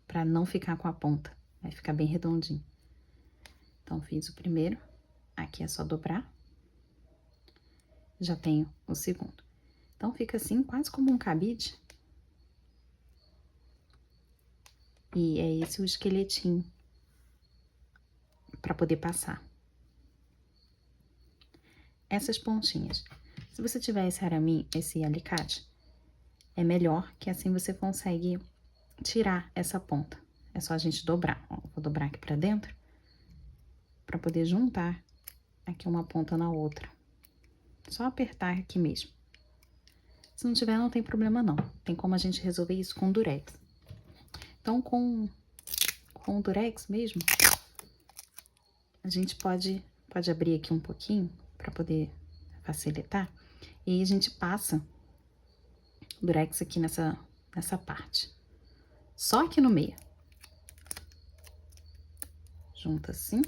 para não ficar com a ponta, vai ficar bem redondinho. Então, fiz o primeiro, aqui é só dobrar, já tenho o segundo. Então, fica assim, quase como um cabide. E é esse o esqueletinho, para poder passar. Essas pontinhas, se você tiver esse araminho, esse alicate, é melhor, que assim você consegue tirar essa ponta. É só a gente dobrar. Ó, vou dobrar aqui pra dentro, pra poder juntar aqui uma ponta na outra. Só apertar aqui mesmo. Se não tiver, não tem problema não. Tem como a gente resolver isso com durex. Então, com o durex mesmo, a gente pode abrir aqui um pouquinho pra poder facilitar. E aí a gente passa o durex aqui nessa parte. Só aqui no meio. Junta assim.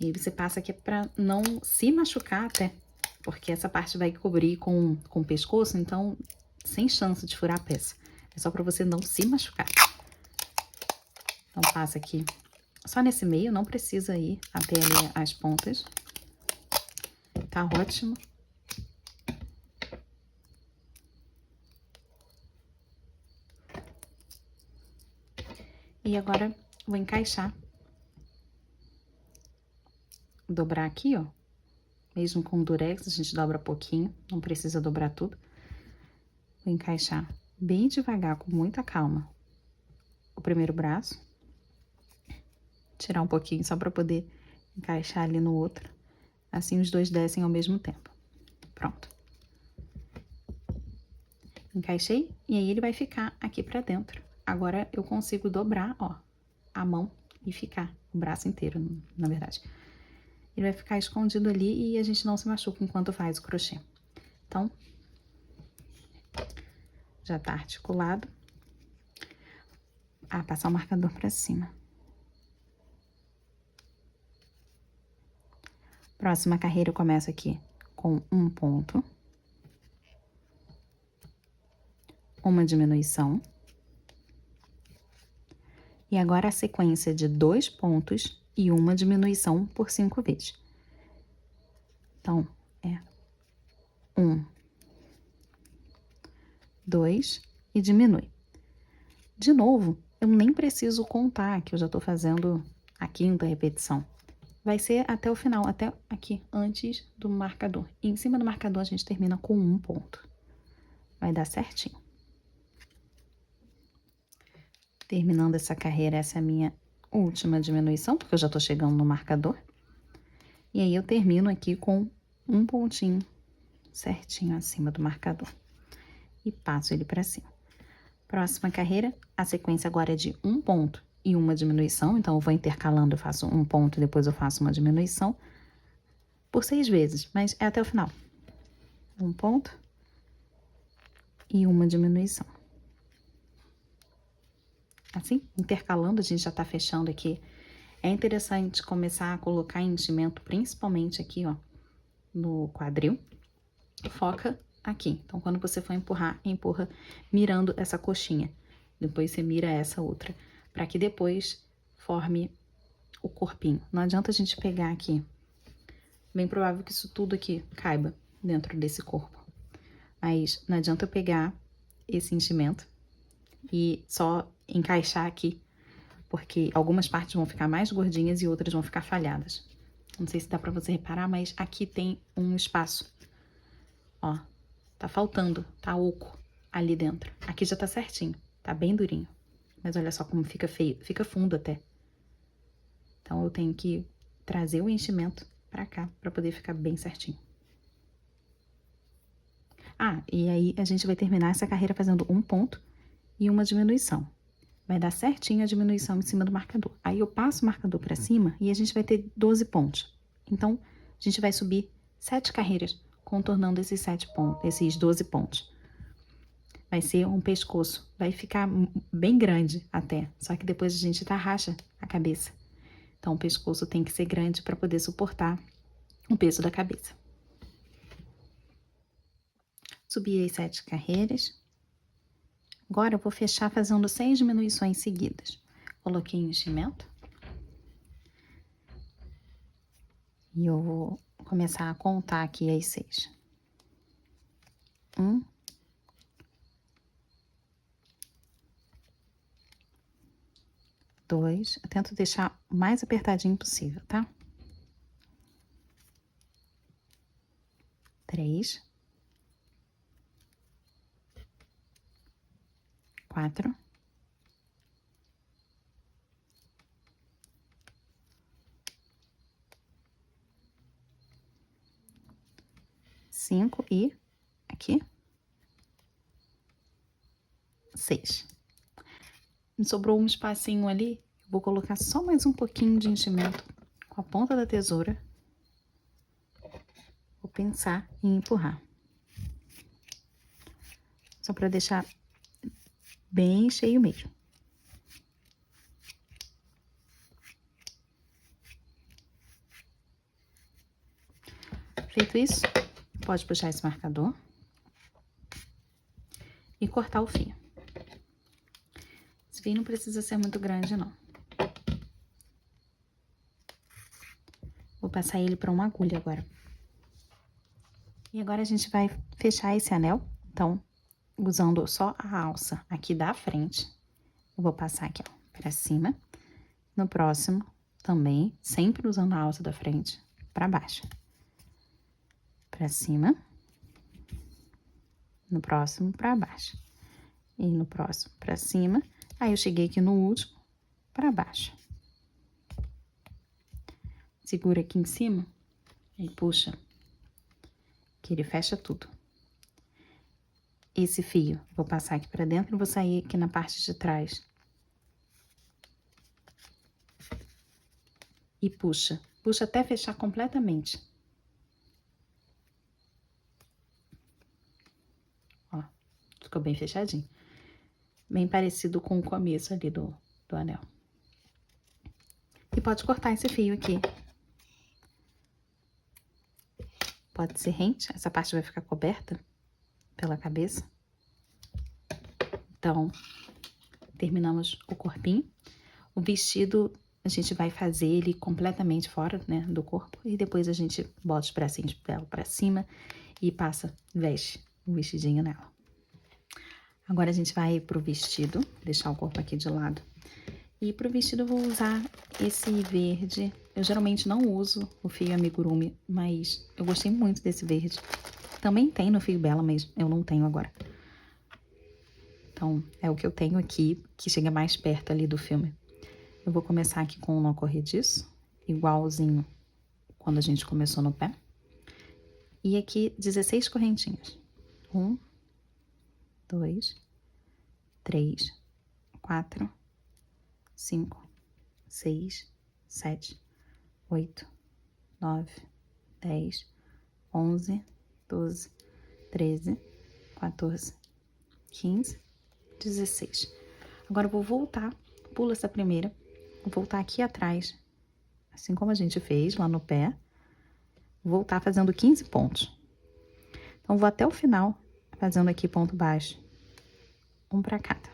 E aí você passa aqui pra não se machucar até. Porque essa parte vai cobrir com o pescoço, então sem chance de furar a peça. É só pra você não se machucar. Então passa aqui só nesse meio, não precisa ir até ali as pontas. Tá ótimo. E agora, vou encaixar. Dobrar aqui, ó. Mesmo com durex, a gente dobra pouquinho, não precisa dobrar tudo. Vou encaixar bem devagar, com muita calma, o primeiro braço. Tirar um pouquinho só para poder encaixar ali no outro. Assim os dois descem ao mesmo tempo. Pronto. Encaixei e aí ele vai ficar aqui pra dentro. Agora eu consigo dobrar, ó, a mão e ficar, o braço inteiro, na verdade. Ele vai ficar escondido ali e a gente não se machuca enquanto faz o crochê. Então, já tá articulado. Ah, passar o marcador pra cima. Próxima carreira eu começo aqui com um ponto. Uma diminuição. E agora a sequência de 2 pontos e uma diminuição por 5 vezes. Então, é 1, 2 e diminui. De novo, eu nem preciso contar, que eu já tô fazendo a 5ª repetição. Vai ser até o final, até aqui, antes do marcador. E em cima do marcador a gente termina com um ponto. Vai dar certinho. Terminando essa carreira, essa é a minha última diminuição, porque eu já tô chegando no marcador. E aí eu termino aqui com um pontinho certinho acima do marcador. E passo ele pra cima. Próxima carreira, a sequência agora é de um ponto e uma diminuição. Então, eu vou intercalando, eu faço um ponto e depois eu faço uma diminuição. Por 6 vezes, mas é até o final. Um ponto e uma diminuição. Assim, intercalando, a gente já tá fechando aqui. É interessante começar a colocar enchimento, principalmente aqui, ó, no quadril. Foca aqui. Então, quando você for empurrar, empurra mirando essa coxinha. Depois você mira essa outra, para que depois forme o corpinho. Não adianta a gente pegar aqui. Bem provável que isso tudo aqui caiba dentro desse corpo. Mas não adianta eu pegar esse enchimento e só encaixar aqui, porque algumas partes vão ficar mais gordinhas e outras vão ficar falhadas. Não sei se dá pra você reparar, mas aqui tem um espaço. Ó, tá faltando, tá oco ali dentro. Aqui já tá certinho, tá bem durinho. Mas olha só como fica feio, fica fundo até. Então eu tenho que trazer o enchimento pra cá, pra poder ficar bem certinho. Ah, e aí a gente vai terminar essa carreira fazendo um ponto e uma diminuição. Vai dar certinho a diminuição em cima do marcador. Aí eu passo o marcador pra cima e a gente vai ter 12 pontos. Então, a gente vai subir 7 carreiras, contornando esses 12 pontos. Vai ser um pescoço, vai ficar bem grande até, só que depois a gente racha a cabeça. Então, o pescoço tem que ser grande para poder suportar o peso da cabeça. Subi as 7 carreiras. Agora, eu vou fechar fazendo 6 diminuições seguidas. Coloquei enchimento. E eu vou começar a contar aqui as 6. 1, 2, eu tento deixar o mais apertadinho possível, tá? 3, 4, 5 e aqui 6. Me sobrou um espacinho ali, vou colocar só mais um pouquinho de enchimento com a ponta da tesoura. Vou pensar em empurrar. Só para deixar bem cheio mesmo. Feito isso, pode puxar esse marcador e cortar o fio. Esse fio não precisa ser muito grande, não. Vou passar ele para uma agulha agora. E agora a gente vai fechar esse anel, então, usando só a alça aqui da frente. Eu vou passar aqui, ó, pra cima. No próximo, também, sempre usando a alça da frente, pra baixo. Pra cima. No próximo, pra baixo. E no próximo, pra cima. Aí, eu cheguei aqui no último, pra baixo. Segura aqui em cima e puxa, que ele fecha tudo. Esse fio, vou passar aqui pra dentro e vou sair aqui na parte de trás. E puxa. Puxa até fechar completamente. Ó, ficou bem fechadinho. Bem parecido com o começo ali do anel. E pode cortar esse fio aqui. Pode ser rente, essa parte vai ficar coberta pela cabeça. Então, terminamos o corpinho. O vestido, a gente vai fazer ele completamente fora, né, do corpo. E depois a gente bota os bracinhos dela pra cima e passa, veste o vestidinho nela. Agora a gente vai pro vestido, deixar o corpo aqui de lado. E pro vestido eu vou usar esse verde. Eu geralmente não uso o fio amigurumi, mas eu gostei muito desse verde. Também tem no fio Bella, mas eu não tenho agora. Então, é o que eu tenho aqui, que chega mais perto ali do filme. Eu vou começar aqui com um nó corrediço, igualzinho quando a gente começou no pé. E aqui, 16 correntinhas. 1, 2, 3, 4, 5, 6, 7, 8, 9, 10, 11, 12, 13, 14, 15, 16. Agora eu vou voltar, pula essa primeira, vou voltar aqui atrás, assim como a gente fez lá no pé, voltar fazendo 15 pontos. Então, vou até o final, fazendo aqui ponto baixo, um pra cada.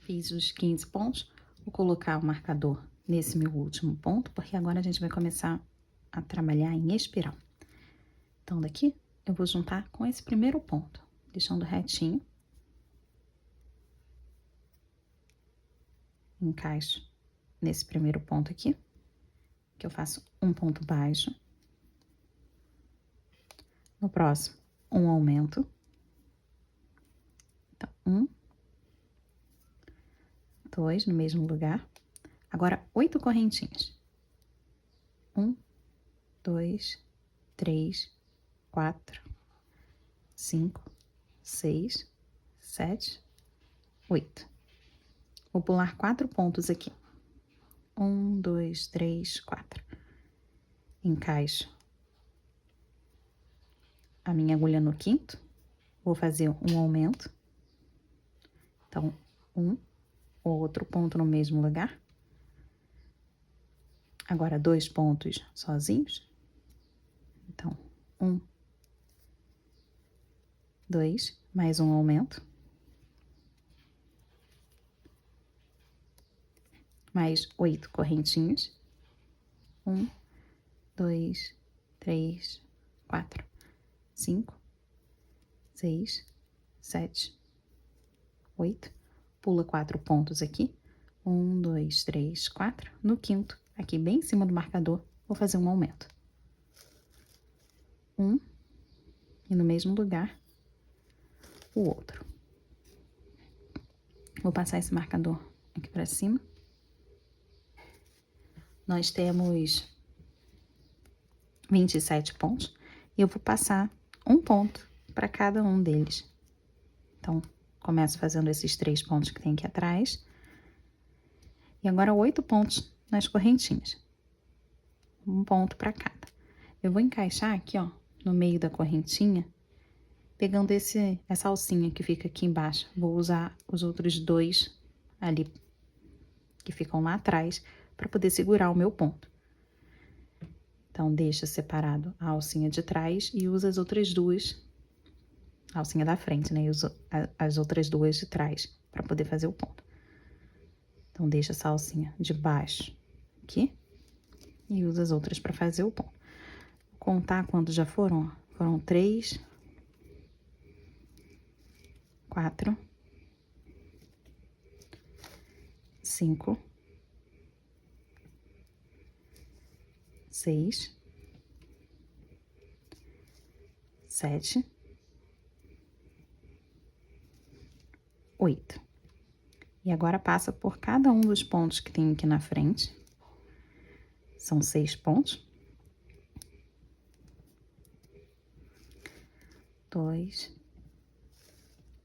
Fiz os 15 pontos, vou colocar o marcador nesse meu último ponto, porque agora a gente vai começar a trabalhar em espiral. Então, daqui eu vou juntar com esse primeiro ponto, deixando retinho. Encaixo nesse primeiro ponto aqui, que eu faço um ponto baixo. No próximo, um aumento. Então, 1, 2, no mesmo lugar. Agora, 8 correntinhas. 1, 2, 3, 4, 5, 6, 7, 8. Vou pular 4 pontos aqui. 1, 2, 3, 4. Encaixo a minha agulha no quinto. Vou fazer um aumento. Então, outro ponto no mesmo lugar. Agora, 2 pontos sozinhos. Então, 1, 2, mais um aumento. Mais 8 correntinhas. 1, 2, 3, 4, 5, 6, 7, 8. Pula 4 pontos aqui. 1, 2, 3, 4. No quinto, aqui bem em cima do marcador, vou fazer um aumento. 1, e no mesmo lugar, o outro. Vou passar esse marcador aqui pra cima. Nós temos 27 pontos e eu vou passar um ponto para cada um deles. Então, começo fazendo esses 3 pontos que tem aqui atrás. E agora 8 pontos nas correntinhas. Um ponto para cada. Eu vou encaixar aqui, ó, no meio da correntinha, pegando essa alcinha que fica aqui embaixo. Vou usar os outros 2 ali que ficam lá atrás para poder segurar o meu ponto. Então, deixa separado a alcinha de trás e usa as outras 2, a alcinha da frente, né? E uso as outras 2 de trás para poder fazer o ponto. Então, deixa essa alcinha de baixo aqui e usa as outras para fazer o ponto. Vou contar quantos já foram, ó. Foram 3, 4, 5, 6, 7, 8. E agora passa por cada um dos pontos que tem aqui na frente. São 6 pontos. 2,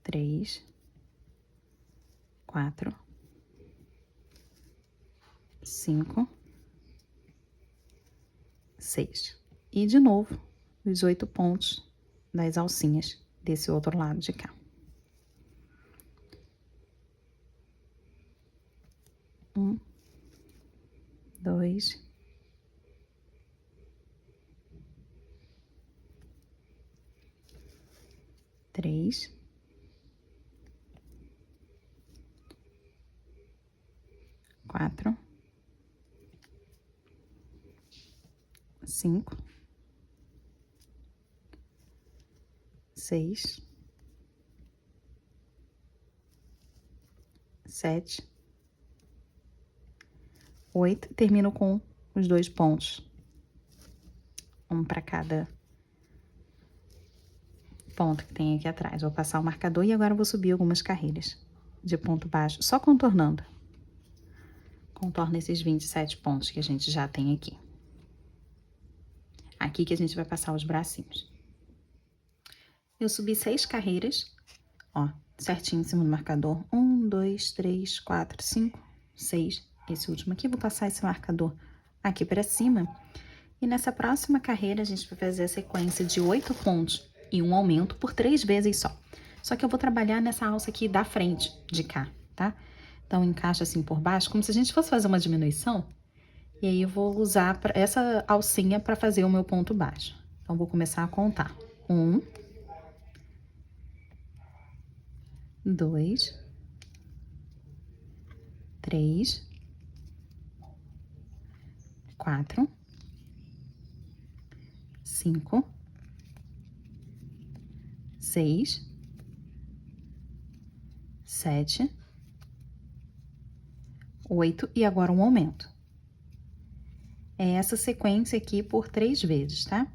3, 4, 5, 6. E de novo, os 8 pontos das alcinhas desse outro lado de cá. 1, 2, 3, 4, 5, 6, 7, 8. Termino com os 2 pontos. Um para cada ponto que tem aqui atrás. Vou passar o marcador e agora eu vou subir algumas carreiras de ponto baixo, só contornando. Contorna esses 27 pontos que a gente já tem aqui. Aqui que a gente vai passar os bracinhos. Eu subi 6 carreiras, ó, certinho em cima do marcador. 1, 2, 3, 4, 5, 6. Esse último aqui, vou passar esse marcador aqui para cima. E nessa próxima carreira, a gente vai fazer a sequência de 8 pontos e um aumento por 3 vezes só. Só que eu vou trabalhar nessa alça aqui da frente, de cá, tá? Então, encaixa assim por baixo, como se a gente fosse fazer uma diminuição. E aí, eu vou usar essa alcinha para fazer o meu ponto baixo. Então, vou começar a contar. 1, 2, 3, 4, 5, 6, 7, 8 e agora um aumento. É essa sequência aqui por 3 vezes, tá?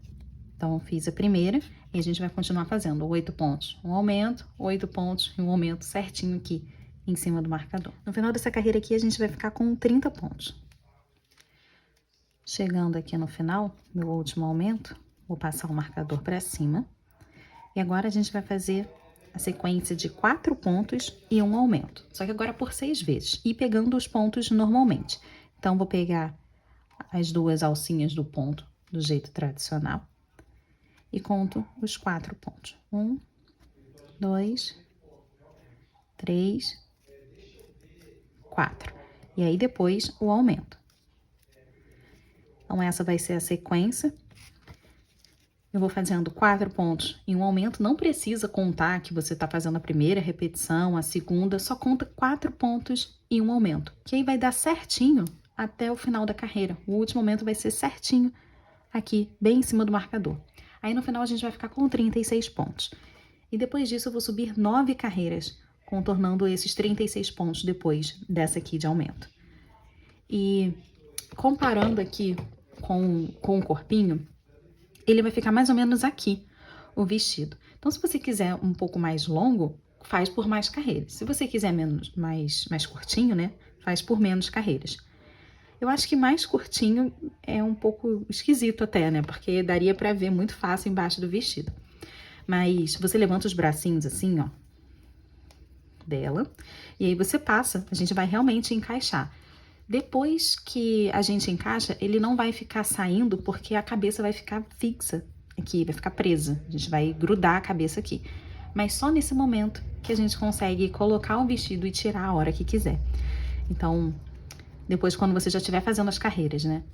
Então, eu fiz a primeira e a gente vai continuar fazendo 8 pontos, um aumento, 8 pontos e um aumento certinho aqui em cima do marcador. No final dessa carreira aqui, a gente vai ficar com 30 pontos. Chegando aqui no final, meu último aumento, vou passar o marcador para cima. E agora a gente vai fazer a sequência de 4 pontos e um aumento. Só que agora por 6 vezes, e pegando os pontos normalmente. Então, vou pegar as 2 alcinhas do ponto, do jeito tradicional. E conto os 4 pontos. 1, 2, 3, 4. E aí, depois, o aumento. Então, essa vai ser a sequência. Eu vou fazendo 4 pontos e um aumento. Não precisa contar que você tá fazendo a primeira repetição, a segunda. Só conta 4 pontos e um aumento. Que aí vai dar certinho até o final da carreira. O último aumento vai ser certinho aqui, bem em cima do marcador. Aí, no final, a gente vai ficar com 36 pontos. E depois disso, eu vou subir 9 carreiras, contornando esses 36 pontos depois dessa aqui de aumento. E comparando aqui com o corpinho, ele vai ficar mais ou menos aqui, o vestido. Então, se você quiser um pouco mais longo, faz por mais carreiras. Se você quiser mais curtinho, né, faz por menos carreiras. Eu acho que mais curtinho é um pouco esquisito até, né? Porque daria pra ver muito fácil embaixo do vestido. Mas você levanta os bracinhos assim, ó, dela. E aí você passa, a gente vai realmente encaixar. Depois que a gente encaixa, ele não vai ficar saindo porque a cabeça vai ficar fixa aqui, vai ficar presa. A gente vai grudar a cabeça aqui. Mas só nesse momento que a gente consegue colocar o vestido e tirar a hora que quiser. Então, depois, quando você já estiver fazendo as carreiras, né?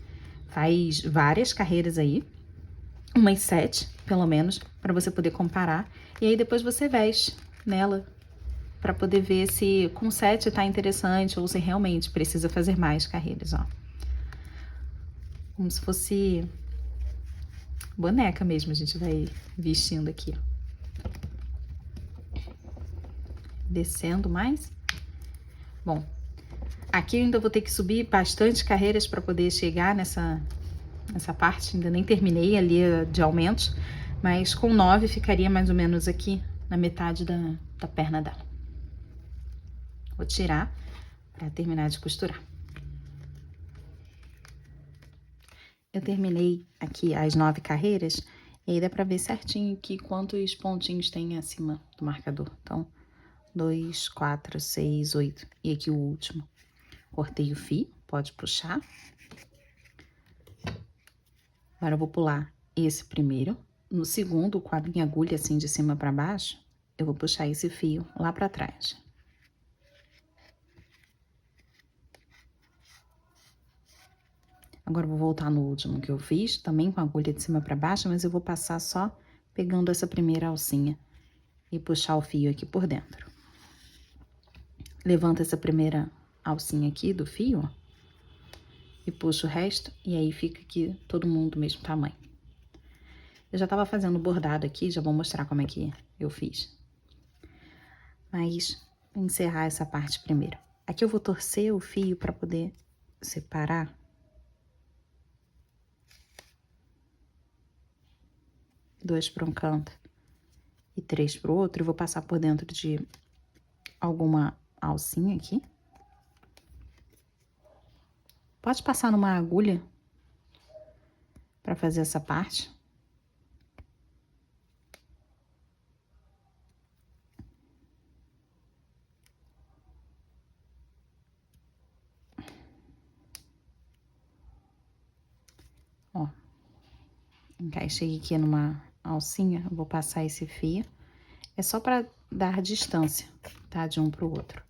Faz várias carreiras aí, umas 7, pelo menos, para você poder comparar. E aí, depois você veste nela, para poder ver se com 7 tá interessante ou se realmente precisa fazer mais carreiras, ó. Como se fosse boneca mesmo, a gente vai vestindo aqui, ó. Descendo mais. Bom, Aqui eu ainda vou ter que subir bastante carreiras para poder chegar nessa parte. Ainda nem terminei ali de aumentos, mas com 9 ficaria mais ou menos aqui na metade da perna dela. Vou tirar para terminar de costurar. Eu terminei aqui as 9 carreiras e aí dá pra ver certinho aqui quantos pontinhos tem acima do marcador. Então, 2, 4, 6, 8 e aqui o último. Cortei o fio, pode puxar. Agora eu vou pular esse primeiro. No segundo, com a minha agulha assim de cima pra baixo, eu vou puxar esse fio lá pra trás. Agora eu vou voltar no último que eu fiz, também com a agulha de cima pra baixo, mas eu vou passar só pegando essa primeira alcinha e puxar o fio aqui por dentro. Levanta essa primeira alcinha aqui do fio, ó, e puxa o resto, e aí fica aqui todo mundo do mesmo tamanho. Eu já tava fazendo bordado aqui, já vou mostrar como é que eu fiz. Mas, vou encerrar essa parte primeiro. Aqui eu vou torcer o fio pra poder separar. 2 para um canto e 3 para o outro. Eu vou passar por dentro de alguma alcinha aqui. Pode passar numa agulha para fazer essa parte. Ó, encaixei aqui numa alcinha, eu vou passar esse fio. É só para dar distância, tá? De um pro outro.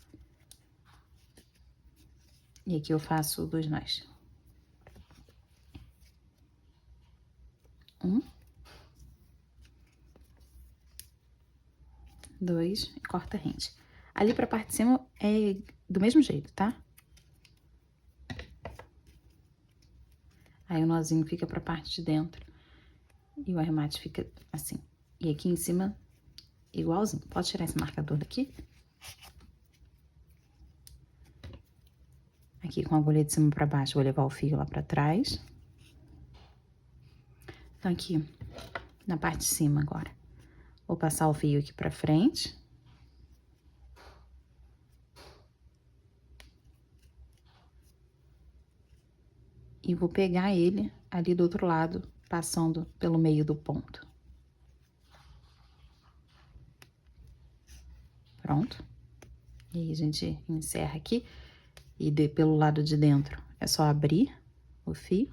E aqui eu faço 2 nós. 1, 2 e corta rente. Ali pra parte de cima é do mesmo jeito, tá? Aí o nozinho fica pra parte de dentro e o arremate fica assim. E aqui em cima, igualzinho. Pode tirar esse marcador daqui. Aqui com a agulha de cima pra baixo, vou levar o fio lá pra trás. Então, aqui, na parte de cima agora, vou passar o fio aqui pra frente. E vou pegar ele ali do outro lado, passando pelo meio do ponto. Pronto. E aí, a gente encerra aqui. E pelo lado de dentro, é só abrir o fio.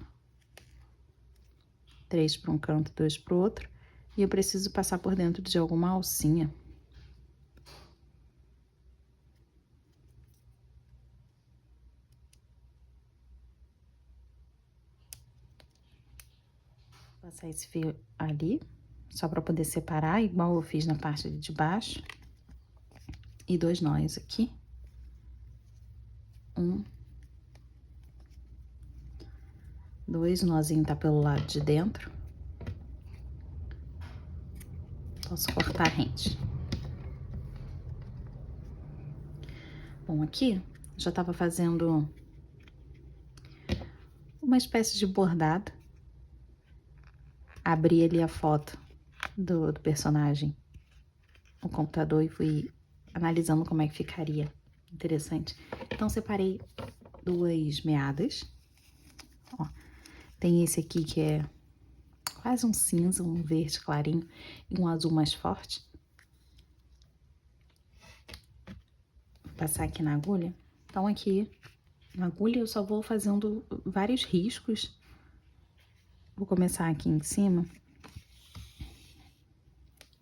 3 para um canto, 2 para o outro. E eu preciso passar por dentro de alguma alcinha. Passar esse fio ali, só para poder separar, igual eu fiz na parte de baixo. E 2 nós aqui. 1, 2, o nozinho tá pelo lado de dentro. Posso cortar rente. Bom, aqui já tava fazendo uma espécie de bordado. Abri ali a foto do personagem no computador e fui analisando como é que ficaria. Interessante. Então, separei 2 meadas. Ó, tem esse aqui que é quase um cinza, um verde clarinho e um azul mais forte. Vou passar aqui na agulha. Então, aqui na agulha eu só vou fazendo vários riscos. Vou começar aqui em cima.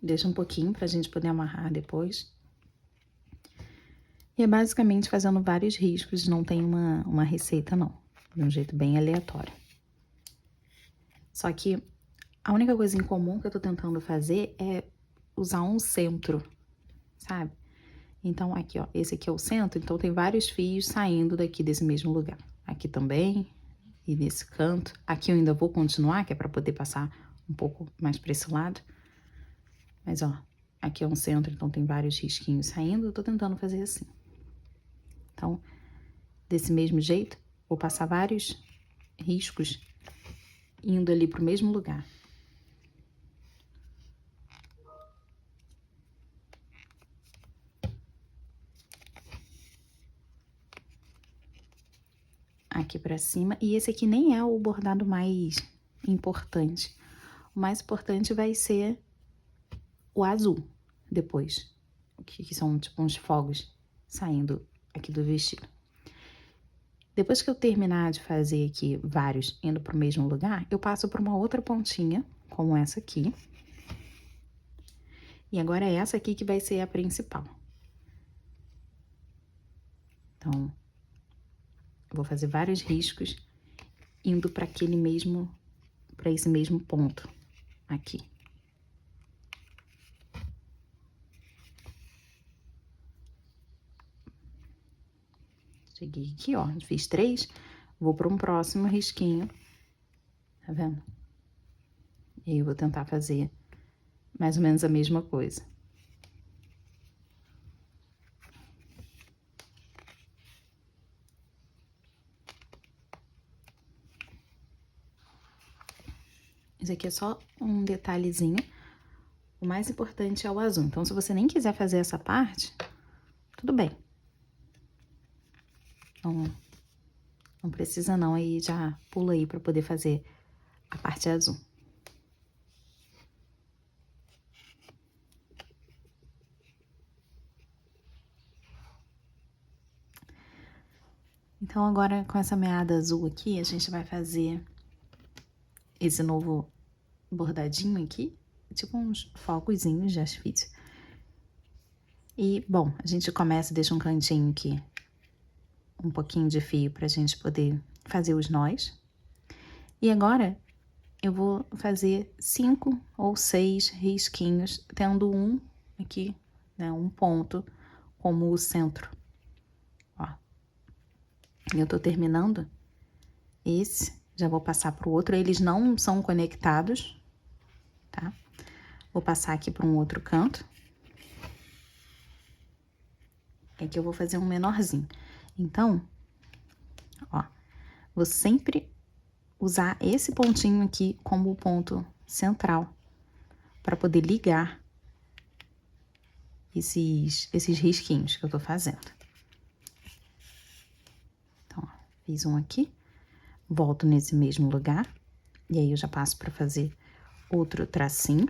Deixa um pouquinho pra gente poder amarrar depois. E é basicamente fazendo vários riscos, não tem uma receita não. De um jeito bem aleatório. Só que a única coisa em comum que eu tô tentando fazer é usar um centro, sabe? Então, aqui, ó, esse aqui é o centro, então tem vários fios saindo daqui desse mesmo lugar. Aqui também, e nesse canto. Aqui eu ainda vou continuar, que é pra poder passar um pouco mais pra esse lado. Mas, ó, aqui é um centro, então tem vários risquinhos saindo. Eu tô tentando fazer assim. Então, desse mesmo jeito, vou passar vários riscos indo ali pro mesmo lugar. Aqui pra cima, e esse aqui nem é o bordado mais importante. O mais importante vai ser o azul depois, que são tipo uns fogos saindo aqui do vestido. Depois que eu terminar de fazer aqui vários indo pro mesmo lugar, eu passo por uma outra pontinha, como essa aqui. E agora é essa aqui que vai ser a principal. Então, eu vou fazer vários riscos indo para esse mesmo ponto aqui. Cheguei aqui, ó, fiz 3, vou para um próximo risquinho, tá vendo? E aí eu vou tentar fazer mais ou menos a mesma coisa. Isso aqui é só um detalhezinho. O mais importante é o azul. Então, se você nem quiser fazer essa parte, tudo bem. Não precisa não, aí já pula aí para poder fazer a parte azul. Então, agora com essa meada azul aqui, a gente vai fazer esse novo bordadinho aqui, tipo uns focozinhos de asfixia. E, bom, a gente começa, deixa um cantinho aqui, um pouquinho de fio pra gente poder fazer os nós. E agora, eu vou fazer 5 ou 6 risquinhos, tendo um aqui, né, um ponto como o centro. Ó. Eu tô terminando esse, já vou passar pro outro, eles não são conectados, tá? Vou passar aqui para um outro canto. Aqui eu vou fazer um menorzinho. Então, ó, vou sempre usar esse pontinho aqui como o ponto central para poder ligar esses risquinhos que eu tô fazendo. Então, ó, fiz um aqui, volto nesse mesmo lugar, e aí eu já passo para fazer outro tracinho.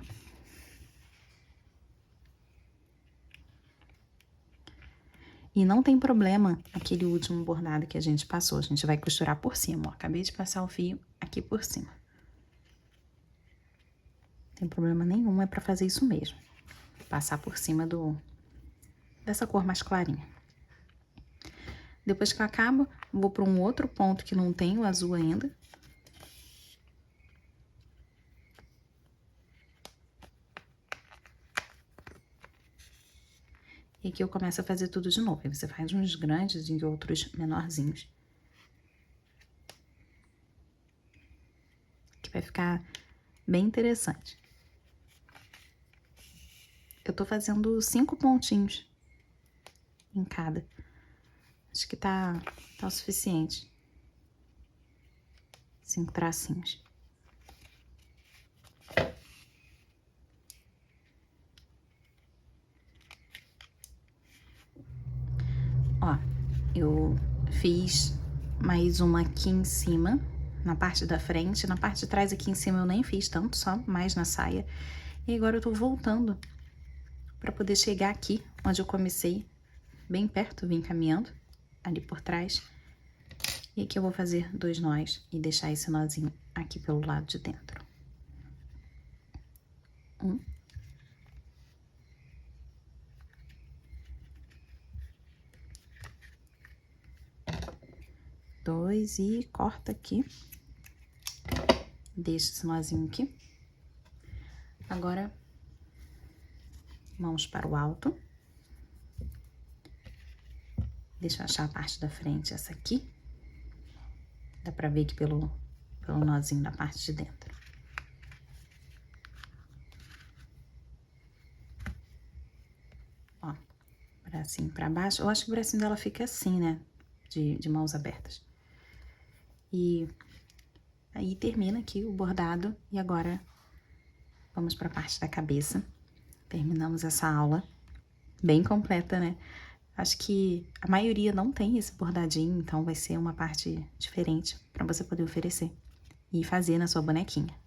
E não tem problema aquele último bordado que a gente passou, a gente vai costurar por cima, ó. Acabei de passar o fio aqui por cima. Não tem problema nenhum, é pra fazer isso mesmo. Passar por cima dessa cor mais clarinha. Depois que eu acabo, vou para um outro ponto que não tem o azul ainda. E aqui eu começo a fazer tudo de novo. Aí você faz uns grandes e outros menorzinhos. Que vai ficar bem interessante. Eu tô fazendo 5 pontinhos em cada. Acho que tá o suficiente. 5 tracinhos. Ó, eu fiz mais uma aqui em cima, na parte da frente. Na parte de trás aqui em cima eu nem fiz tanto, só mais na saia. E agora eu tô voltando pra poder chegar aqui, onde eu comecei, bem perto, vim caminhando, ali por trás. E aqui eu vou fazer 2 nós e deixar esse nozinho aqui pelo lado de dentro. 1. 2 e corta aqui. Deixa esse nozinho aqui. Agora, mãos para o alto. Deixa eu achar a parte da frente, essa aqui. Dá pra ver aqui pelo nozinho da parte de dentro. Ó, bracinho pra baixo. Eu acho que o bracinho dela fica assim, né? de mãos abertas. E aí termina aqui o bordado e agora vamos para a parte da cabeça. Terminamos essa aula bem completa, né? Acho que a maioria não tem esse bordadinho, então vai ser uma parte diferente para você poder oferecer e fazer na sua bonequinha.